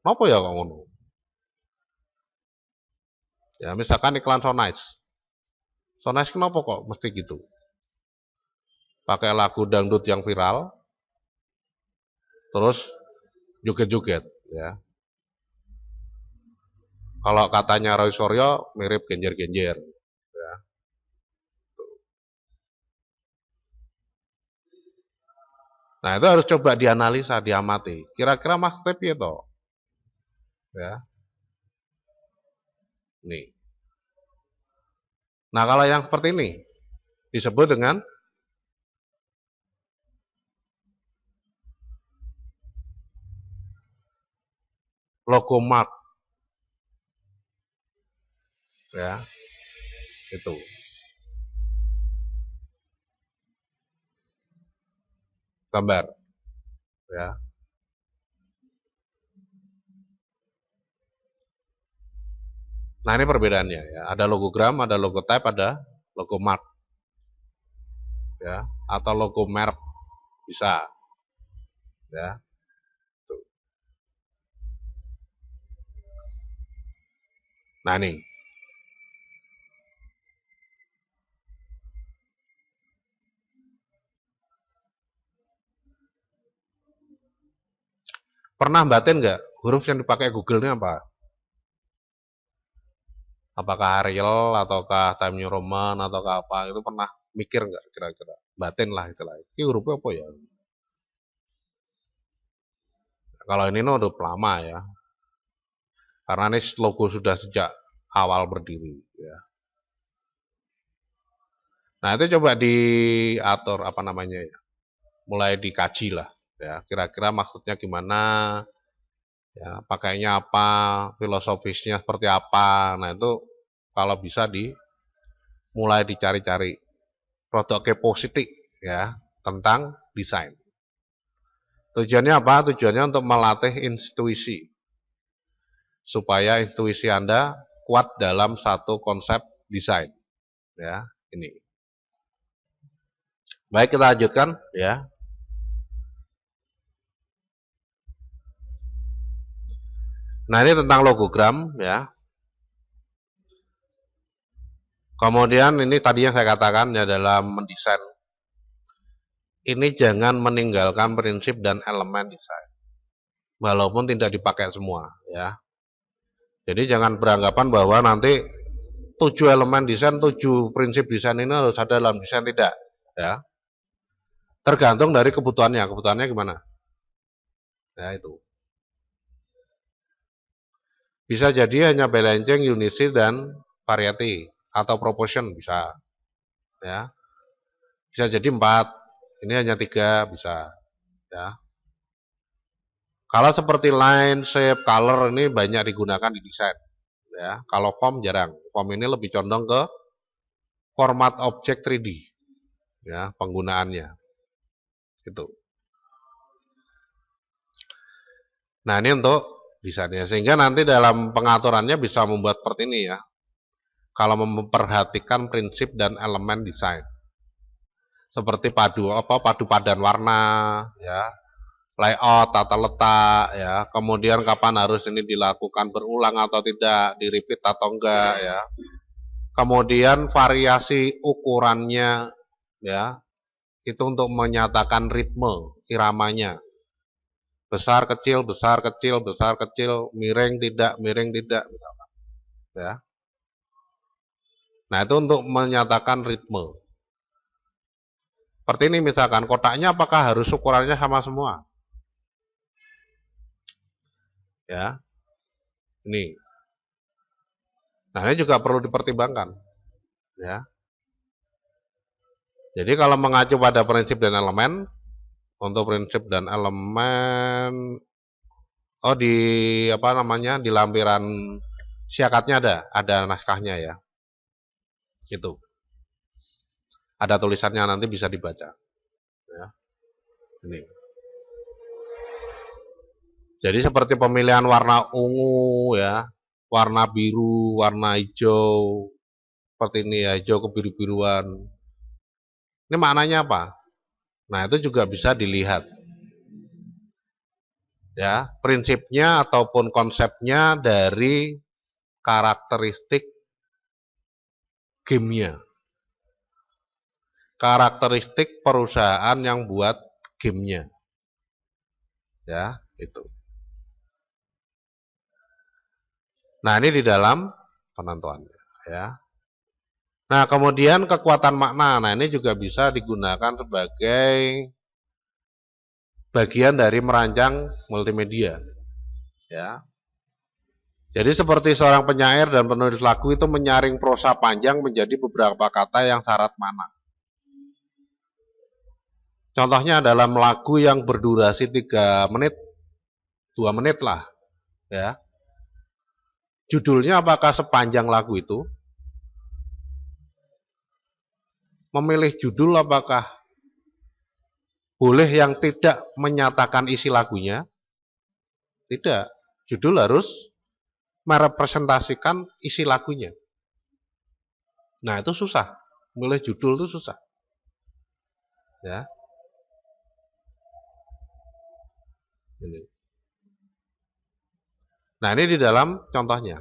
Apa ya kok ngono? Ya, misalkan iklan Sonice. Sonice kenapa kok mesti gitu? Pakai lagu dangdut yang viral, terus joget-joget, ya. Kalau katanya Roy Suryo mirip genjer-genjer, ya. Nah, itu harus coba dianalisa, diamati. Kira-kira maksudnya piye to? Ya. Nih. Nah, kalau yang seperti ini disebut dengan logo mark, ya, itu. Gambar, ya. Nah, ini perbedaannya, ya. Ada logogram, ada logo type, ada logo mark, ya, atau logo merek bisa, ya. Tuh. Nah, nih. Pernah batin nggak huruf yang dipakai Google ini apa? Apakah Arial ataukah Times New Roman ataukah apa? Itu pernah mikir nggak kira-kira? Batin lah itulah. Ini hurufnya apa ya? Kalau ini udah lama ya. Karena ini logo sudah sejak awal berdiri ya. Nah, itu coba diatur apa namanya ya. Mulai dikaji lah ya. Kira-kira maksudnya gimana? Ya, pakainya apa, filosofisnya seperti apa. Nah, itu kalau bisa mulai dicari-cari produk positif ya tentang desain. Tujuannya apa? Tujuannya untuk melatih intuisi supaya intuisi Anda kuat dalam satu konsep desain. Ya, ini. Baik, kita lanjutkan ya. Nah, ini tentang logogram ya. Kemudian ini tadi yang saya katakan ya dalam mendesain. Ini jangan meninggalkan prinsip dan elemen desain. Walaupun tidak dipakai semua ya. Jadi jangan beranggapan bahwa nanti 7 elemen desain, 7 prinsip desain ini harus ada dalam desain, tidak ya. Tergantung dari kebutuhannya. Kebutuhannya gimana? Ya itu. Bisa jadi hanya balancing, unisi dan variety atau proportion bisa. Ya. Bisa jadi 4. Ini hanya 3 bisa. Ya. Kalau seperti line, shape, color ini banyak digunakan di desain. Ya. Kalau form jarang. Form ini lebih condong ke format objek 3D. Ya, penggunaannya. Itu. Nah, ini untuk desainnya. Sehingga nanti dalam pengaturannya bisa membuat seperti ini ya. Kalau memperhatikan prinsip dan elemen desain. Seperti padu padan warna, ya, layout, tata letak, ya, kemudian kapan harus ini dilakukan berulang atau tidak, di repeat atau enggak, ya. Kemudian variasi ukurannya, ya, itu untuk menyatakan ritme, iramanya. Besar, kecil, besar, kecil, besar, kecil, miring, tidak, ya. Nah, itu untuk menyatakan ritme. Seperti ini misalkan, kotaknya apakah harus ukurannya sama semua? Ya, ini. Nah, ini juga perlu dipertimbangkan. Ya. Jadi kalau mengacu pada prinsip dan elemen, untuk prinsip dan elemen, di apa namanya, di lampiran siakatnya ada naskahnya ya. Itu. Ada tulisannya nanti bisa dibaca. Ya. Ini. Jadi seperti pemilihan warna ungu ya, warna biru, warna hijau, seperti ini ya, hijau kebiru-biruan. Ini maknanya apa? Nah, itu juga bisa dilihat. Ya, prinsipnya ataupun konsepnya dari karakteristik gamenya. Karakteristik perusahaan yang buat gamenya. Ya, itu. Nah, ini di dalam penentuannya ya. Nah, kemudian kekuatan makna. Nah, ini juga bisa digunakan sebagai bagian dari merancang multimedia. Ya. Jadi seperti seorang penyair dan penulis lagu itu menyaring prosa panjang menjadi beberapa kata yang syarat makna. Contohnya dalam lagu yang berdurasi 3 menit, 2 menit lah. Ya. Judulnya apakah sepanjang lagu itu? Memilih judul apakah boleh yang tidak menyatakan isi lagunya? Tidak. Judul harus merepresentasikan isi lagunya. Nah, itu susah. Milih judul itu susah. Ya. Ini. Nah, ini di dalam contohnya.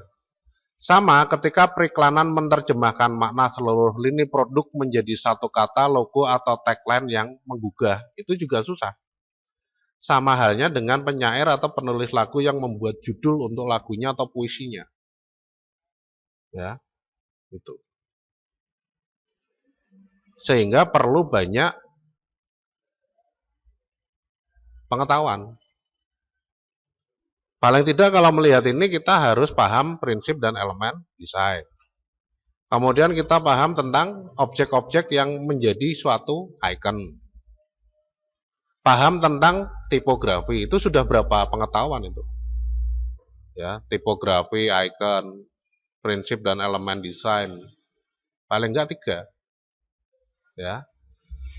Sama ketika periklanan menerjemahkan makna seluruh lini produk menjadi satu kata, logo, atau tagline yang menggugah. Itu juga susah. Sama halnya dengan penyair atau penulis lagu yang membuat judul untuk lagunya atau puisinya. Ya, itu. Sehingga perlu banyak pengetahuan. Paling tidak kalau melihat ini kita harus paham prinsip dan elemen desain. Kemudian kita paham tentang objek-objek yang menjadi suatu icon. Paham tentang tipografi, itu sudah berapa pengetahuan itu? Ya, tipografi, icon, prinsip dan elemen desain. Paling enggak 3. Ya.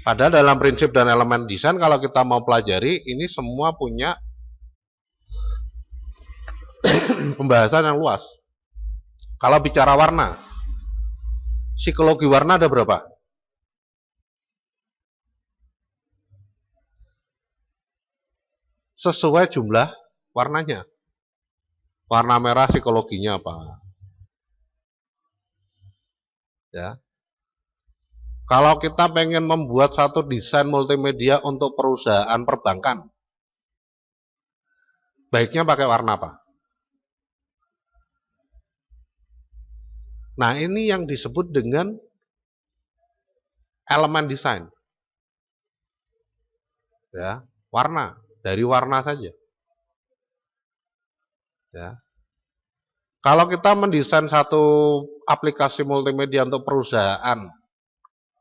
Padahal dalam prinsip dan elemen desain kalau kita mau pelajari ini semua punya pembahasan yang luas. Kalau bicara warna, psikologi warna ada berapa? Sesuai jumlah warnanya. Warna merah psikologinya apa? Ya. Kalau kita pengen membuat satu desain multimedia untuk perusahaan perbankan, baiknya pakai warna apa? Nah, ini yang disebut dengan elemen desain. Ya, warna, dari warna saja. Ya. Kalau kita mendesain satu aplikasi multimedia untuk perusahaan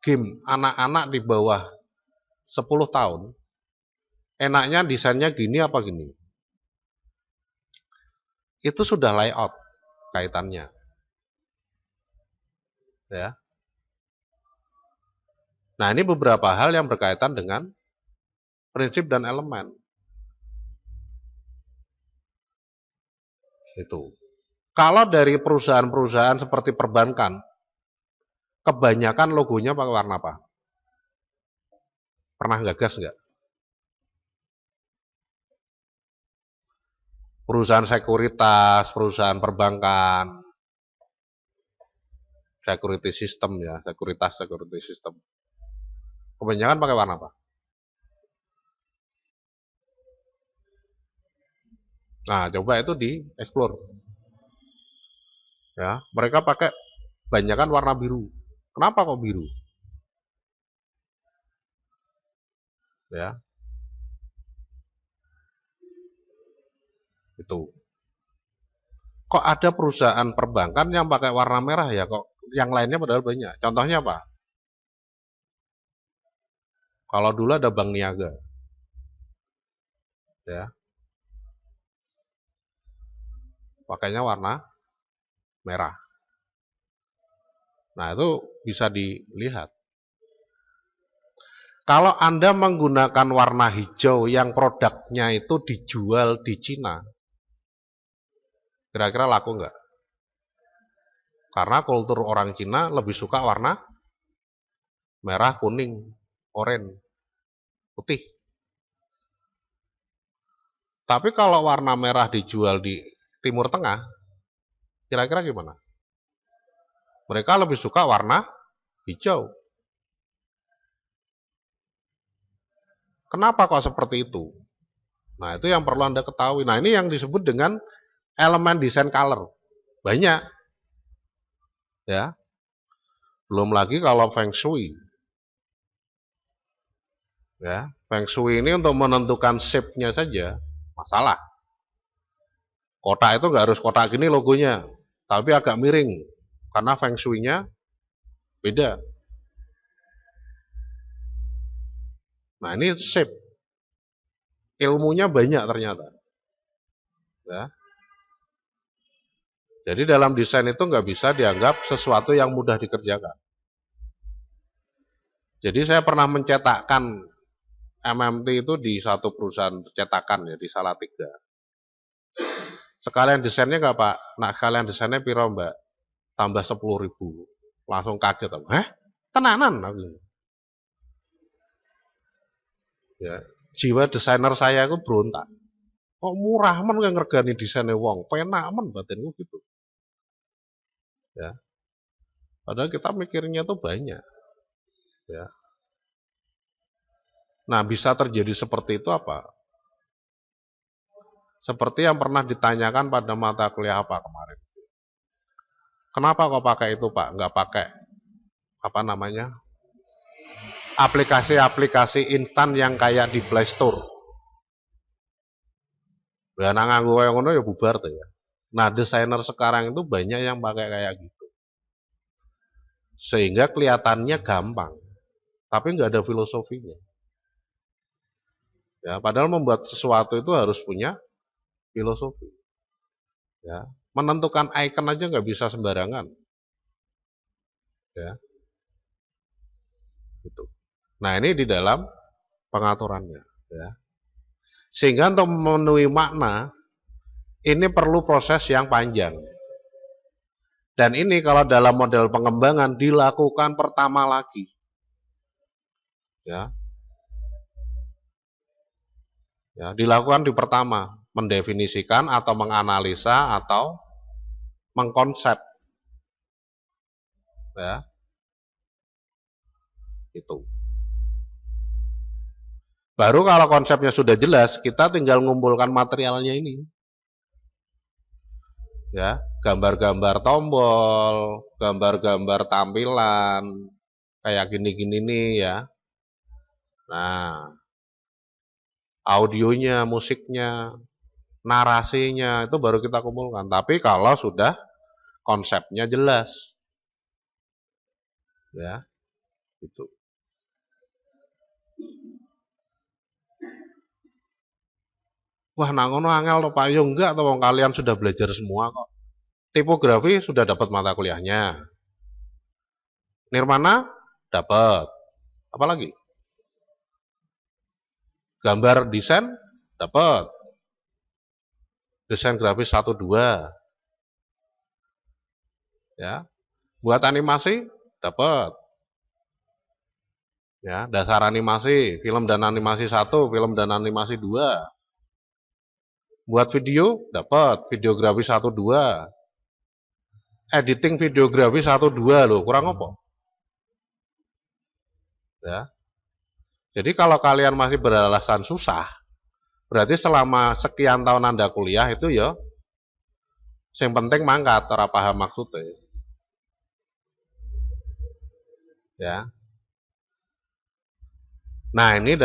game anak-anak di bawah 10 tahun, enaknya desainnya gini apa gini? Itu sudah layout kaitannya. Ya. Nah, ini beberapa hal yang berkaitan dengan prinsip dan elemen. Itu. Kalau dari perusahaan-perusahaan seperti perbankan, kebanyakan logonya pakai warna apa? Pernah gagas nggak? Perusahaan sekuritas, perusahaan perbankan, security system ya, security system. Kebanyakan pakai warna apa? Nah, coba itu di-explore. Ya, mereka pakai kebanyakan warna biru. Kenapa kok biru? Ya. Itu. Kok ada perusahaan perbankan yang pakai warna merah ya, kok yang lainnya padahal banyak. Contohnya apa? Kalau dulu ada Bank Niaga. Ya. Pakainya warna merah. Nah, itu bisa dilihat. Kalau Anda menggunakan warna hijau yang produknya itu dijual di Cina, kira-kira laku nggak? Karena kultur orang Cina lebih suka warna merah, kuning, oranye, putih. Tapi kalau warna merah dijual di Timur Tengah, kira-kira gimana? Mereka lebih suka warna hijau. Kenapa kok seperti itu? Nah, itu yang perlu Anda ketahui. Nah, ini yang disebut dengan elemen desain color. Banyak. Ya. Belum lagi kalau Feng Shui. Ya, Feng Shui ini untuk menentukan shape-nya saja masalah. Kotak itu nggak harus kotak gini logonya, tapi agak miring karena Feng Shui-nya beda. Nah, ini shape. Ilmunya banyak ternyata. Ya. Jadi dalam desain itu nggak bisa dianggap sesuatu yang mudah dikerjakan. Jadi saya pernah mencetakkan MMT itu di satu perusahaan cetakan ya di Salatiga. Sekalian desainnya nggak Pak? Nah sekalian desainnya piro Mbak? Tambah 10.000. Langsung kaget Pak. Hah? Tenanan? Ya. Jiwa desainer saya itu berontak. Kok murah men nggak ngergani desainnya wong? Penak men batinku gitu. Ya. Padahal kita mikirnya tuh banyak. Ya. Nah, bisa terjadi seperti itu apa? Seperti yang pernah ditanyakan pada mata kuliah apa kemarin. Kenapa kok pakai itu, Pak? Nggak pakai apa namanya? Aplikasi-aplikasi instan yang kayak di Play Store. Ya nang nganggo kayak ngono ya bubar tuh ya. Nah, desainer sekarang itu banyak yang pakai kayak gitu. Sehingga kelihatannya gampang, tapi nggak ada filosofinya. Ya, padahal membuat sesuatu itu harus punya filosofi. Ya, menentukan icon aja nggak bisa sembarangan. Ya, gitu. Nah ini di dalam pengaturannya. Ya. Sehingga untuk memenuhi makna ini perlu proses yang panjang. Dan ini kalau dalam model pengembangan dilakukan pertama lagi. Ya, ya, dilakukan di pertama, mendefinisikan atau menganalisa atau mengkonsep. Ya. Itu. Baru kalau konsepnya sudah jelas, kita tinggal mengumpulkan materialnya ini. Ya, gambar-gambar tombol, gambar-gambar tampilan, kayak gini-gini nih ya. Nah, audionya, musiknya, narasinya itu baru kita kumpulkan. Tapi kalau sudah konsepnya jelas, ya, itu. Wah, nangono angel Pak Yo enggak atau kalian sudah belajar semua kok. Tipografi sudah dapat mata kuliahnya. Nirmana dapat. Apalagi? Gambar desain dapat. Desain grafis 1 2. Ya. Buat animasi dapat. Ya, dasar animasi, film dan animasi 1, film dan animasi 2. Buat video dapat, videografi 1 2. Editing videografi 1 2 loh, kurang apa? Ya. Jadi kalau kalian masih beralasan susah, berarti selama sekian tahun Anda kuliah itu ya yang penting mangkat, ora paham maksudnya. Ya. Nah, ini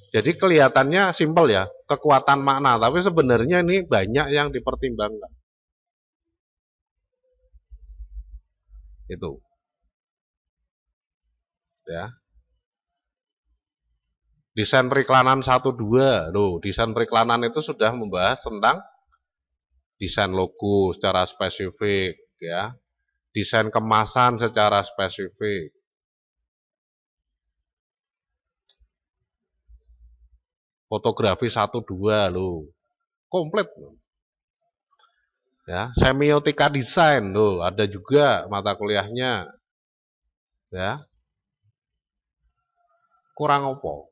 jadi kelihatannya simpel ya, kekuatan makna, tapi sebenarnya ini banyak yang dipertimbangkan. Itu. Ya. Desain periklanan 1 2. Loh, desain periklanan itu sudah membahas tentang desain logo secara spesifik ya. Desain kemasan secara spesifik. Fotografi 1 2 loh. Komplit. Ya, semiotika desain loh, ada juga mata kuliahnya. Ya. Kurang opo?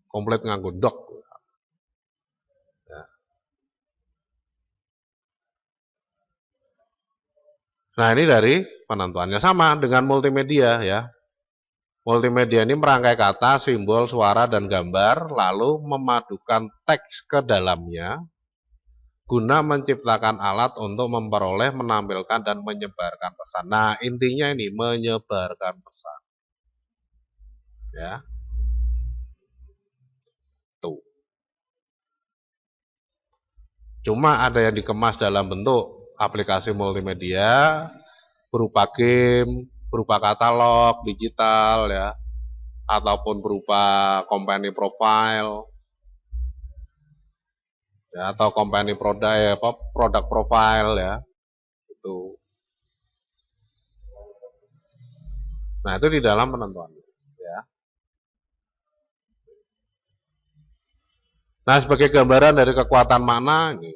Komplit nganggo dok. Ya. Nah, ini dari penentuannya sama dengan multimedia ya. Multimedia ini merangkai kata, simbol, suara, dan gambar, lalu memadukan teks ke dalamnya guna menciptakan alat untuk memperoleh, menampilkan, dan menyebarkan pesan. Nah, intinya ini, menyebarkan pesan. Ya. Tuh. Cuma ada yang dikemas dalam bentuk aplikasi multimedia, berupa game, berupa katalog digital ya, ataupun berupa company profile. ya, atau company product ya, apa product profile ya itu. Nah itu di dalam penentuan ya. Nah sebagai gambaran dari kekuatan makna ini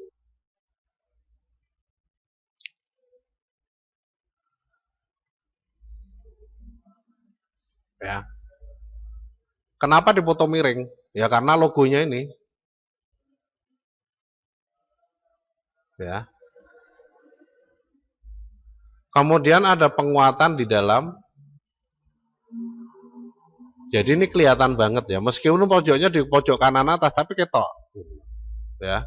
ya. Kenapa dipoto miring? Ya karena logonya ini ya. Kemudian ada penguatan di dalam. Jadi ini kelihatan banget ya, meskipun pojoknya di pojok kanan atas, tapi ketok, ya,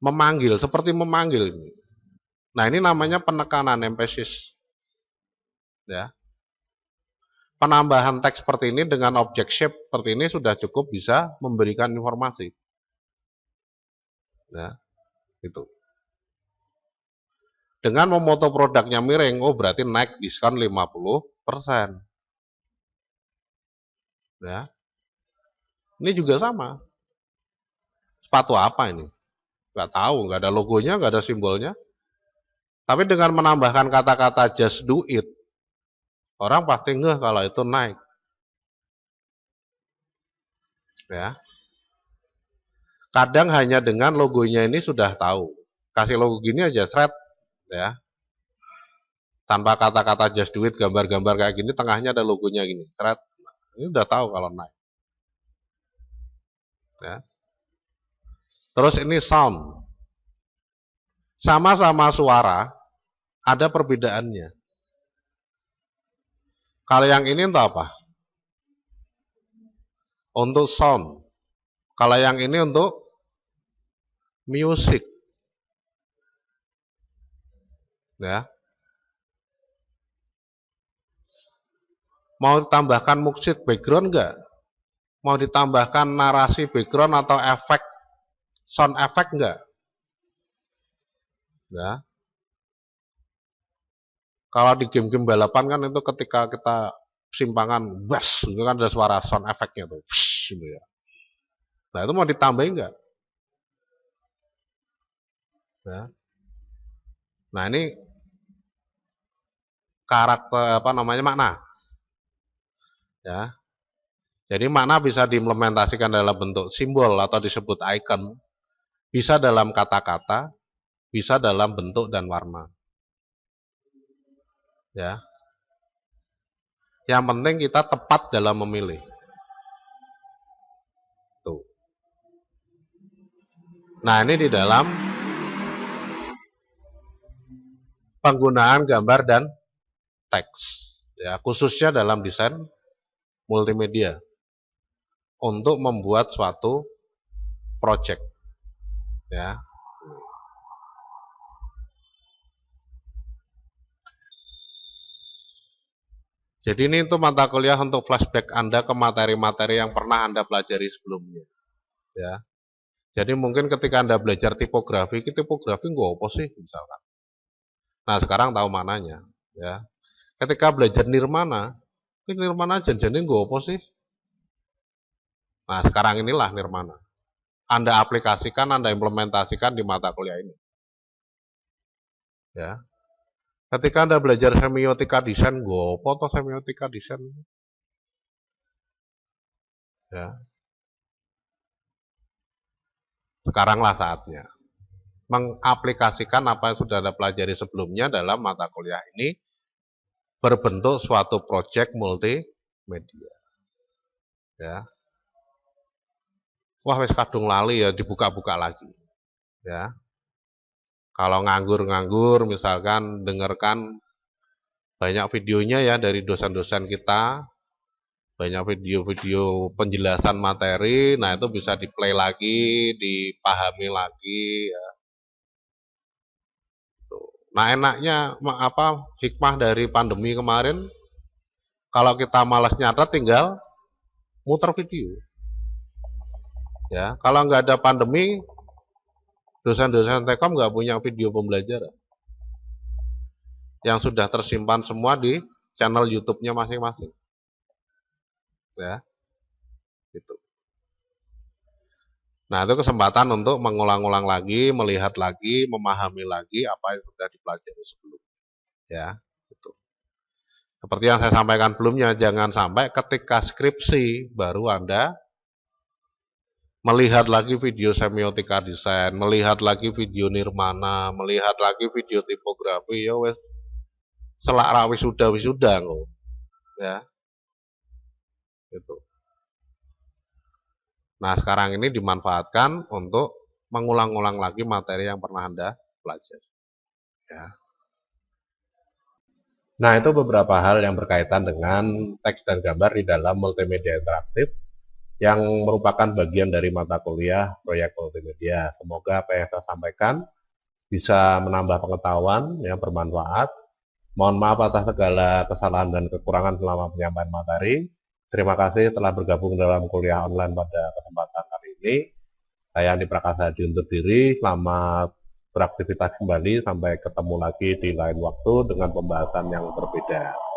memanggil, seperti memanggil ini. Nah ini namanya penekanan emphasis, ya. Penambahan teks seperti ini dengan object shape seperti ini sudah cukup bisa memberikan informasi, ya, itu. Dengan memoto produknya miring, oh berarti naik diskon 50%, ya. Ini juga sama. Sepatu apa ini? Nggak tahu, nggak ada logonya, nggak ada simbolnya. Tapi dengan menambahkan kata-kata just do it, orang pasti ngeh kalau itu naik. Ya. Kadang hanya dengan logonya ini sudah tahu. Kasih logo gini aja, thread, ya. Tanpa kata-kata just do it, gambar-gambar kayak gini, tengahnya ada logonya gini, thread. Ini udah tahu kalau naik. Ya. Terus ini sound. Sama-sama suara, ada perbedaannya. Kalau yang ini untuk apa? Untuk sound. Kalau yang ini untuk music. Ya. Mau ditambahkan musik background enggak? Mau ditambahkan narasi background atau efek sound effect enggak? Ya. Kalau di game-game balapan kan itu ketika kita simpangan bass, itu kan ada suara sound effect-nya tuh, gitu ya. Nah itu mau ditambahin enggak? Ya. Nah ini karakter apa namanya makna. Ya. Jadi makna bisa diimplementasikan dalam bentuk simbol atau disebut icon, bisa dalam kata-kata, bisa dalam bentuk dan warna. Ya. Yang penting kita tepat dalam memilih. Tuh. Nah, ini di dalam penggunaan gambar dan teks. Ya, khususnya dalam desain multimedia untuk membuat suatu project. Ya. Jadi ini untuk mata kuliah untuk flashback Anda ke materi-materi yang pernah Anda pelajari sebelumnya. Ya. Jadi mungkin ketika Anda belajar tipografi nggak apa sih misalkan. Nah sekarang tahu mananya. Ya. Ketika belajar nirmana, nirmana janjinya nggak apa sih. Nah sekarang inilah nirmana. Anda aplikasikan, Anda implementasikan di mata kuliah ini. Ya. Ketika Anda belajar semiotika desain, nggak apa atau semiotika desain. Ya. Sekaranglah saatnya mengaplikasikan apa yang sudah Anda pelajari sebelumnya dalam mata kuliah ini berbentuk suatu proyek multimedia. Ya. Wah, wis kadung lali ya, dibuka-buka lagi. Ya. Kalau nganggur-nganggur misalkan dengarkan banyak videonya ya dari dosen-dosen kita, banyak video-video penjelasan materi, nah itu bisa di-play lagi, dipahami lagi ya. Nah enaknya apa hikmah dari pandemi kemarin, kalau kita malas nyatet tinggal muter video. Ya, kalau nggak ada pandemi, dosen-dosen Telkom nggak punya video pembelajaran yang sudah tersimpan semua di channel YouTube-nya masing-masing. Ya, gitu. Nah, itu kesempatan untuk mengulang-ulang lagi, melihat lagi, memahami lagi apa yang sudah dipelajari sebelumnya. Ya, itu. Seperti yang saya sampaikan sebelumnya, jangan sampai ketika skripsi baru Anda melihat lagi video semiotika desain, melihat lagi video nirmana, melihat lagi video tipografi, ya wes selak ra wisuda kok. Ya, itu. Nah, sekarang ini dimanfaatkan untuk mengulang-ulang lagi materi yang pernah Anda pelajari. Ya. Nah, itu beberapa hal yang berkaitan dengan teks dan gambar di dalam multimedia interaktif yang merupakan bagian dari mata kuliah proyek multimedia. Semoga apa yang saya sampaikan bisa menambah pengetahuan yang bermanfaat. Mohon maaf atas segala kesalahan dan kekurangan selama penyampaian materi. Terima kasih telah bergabung dalam kuliah online pada kesempatan kali ini. Saya Andi Prakasa undur diri. Selamat beraktivitas kembali. Sampai ketemu lagi di lain waktu dengan pembahasan yang berbeda.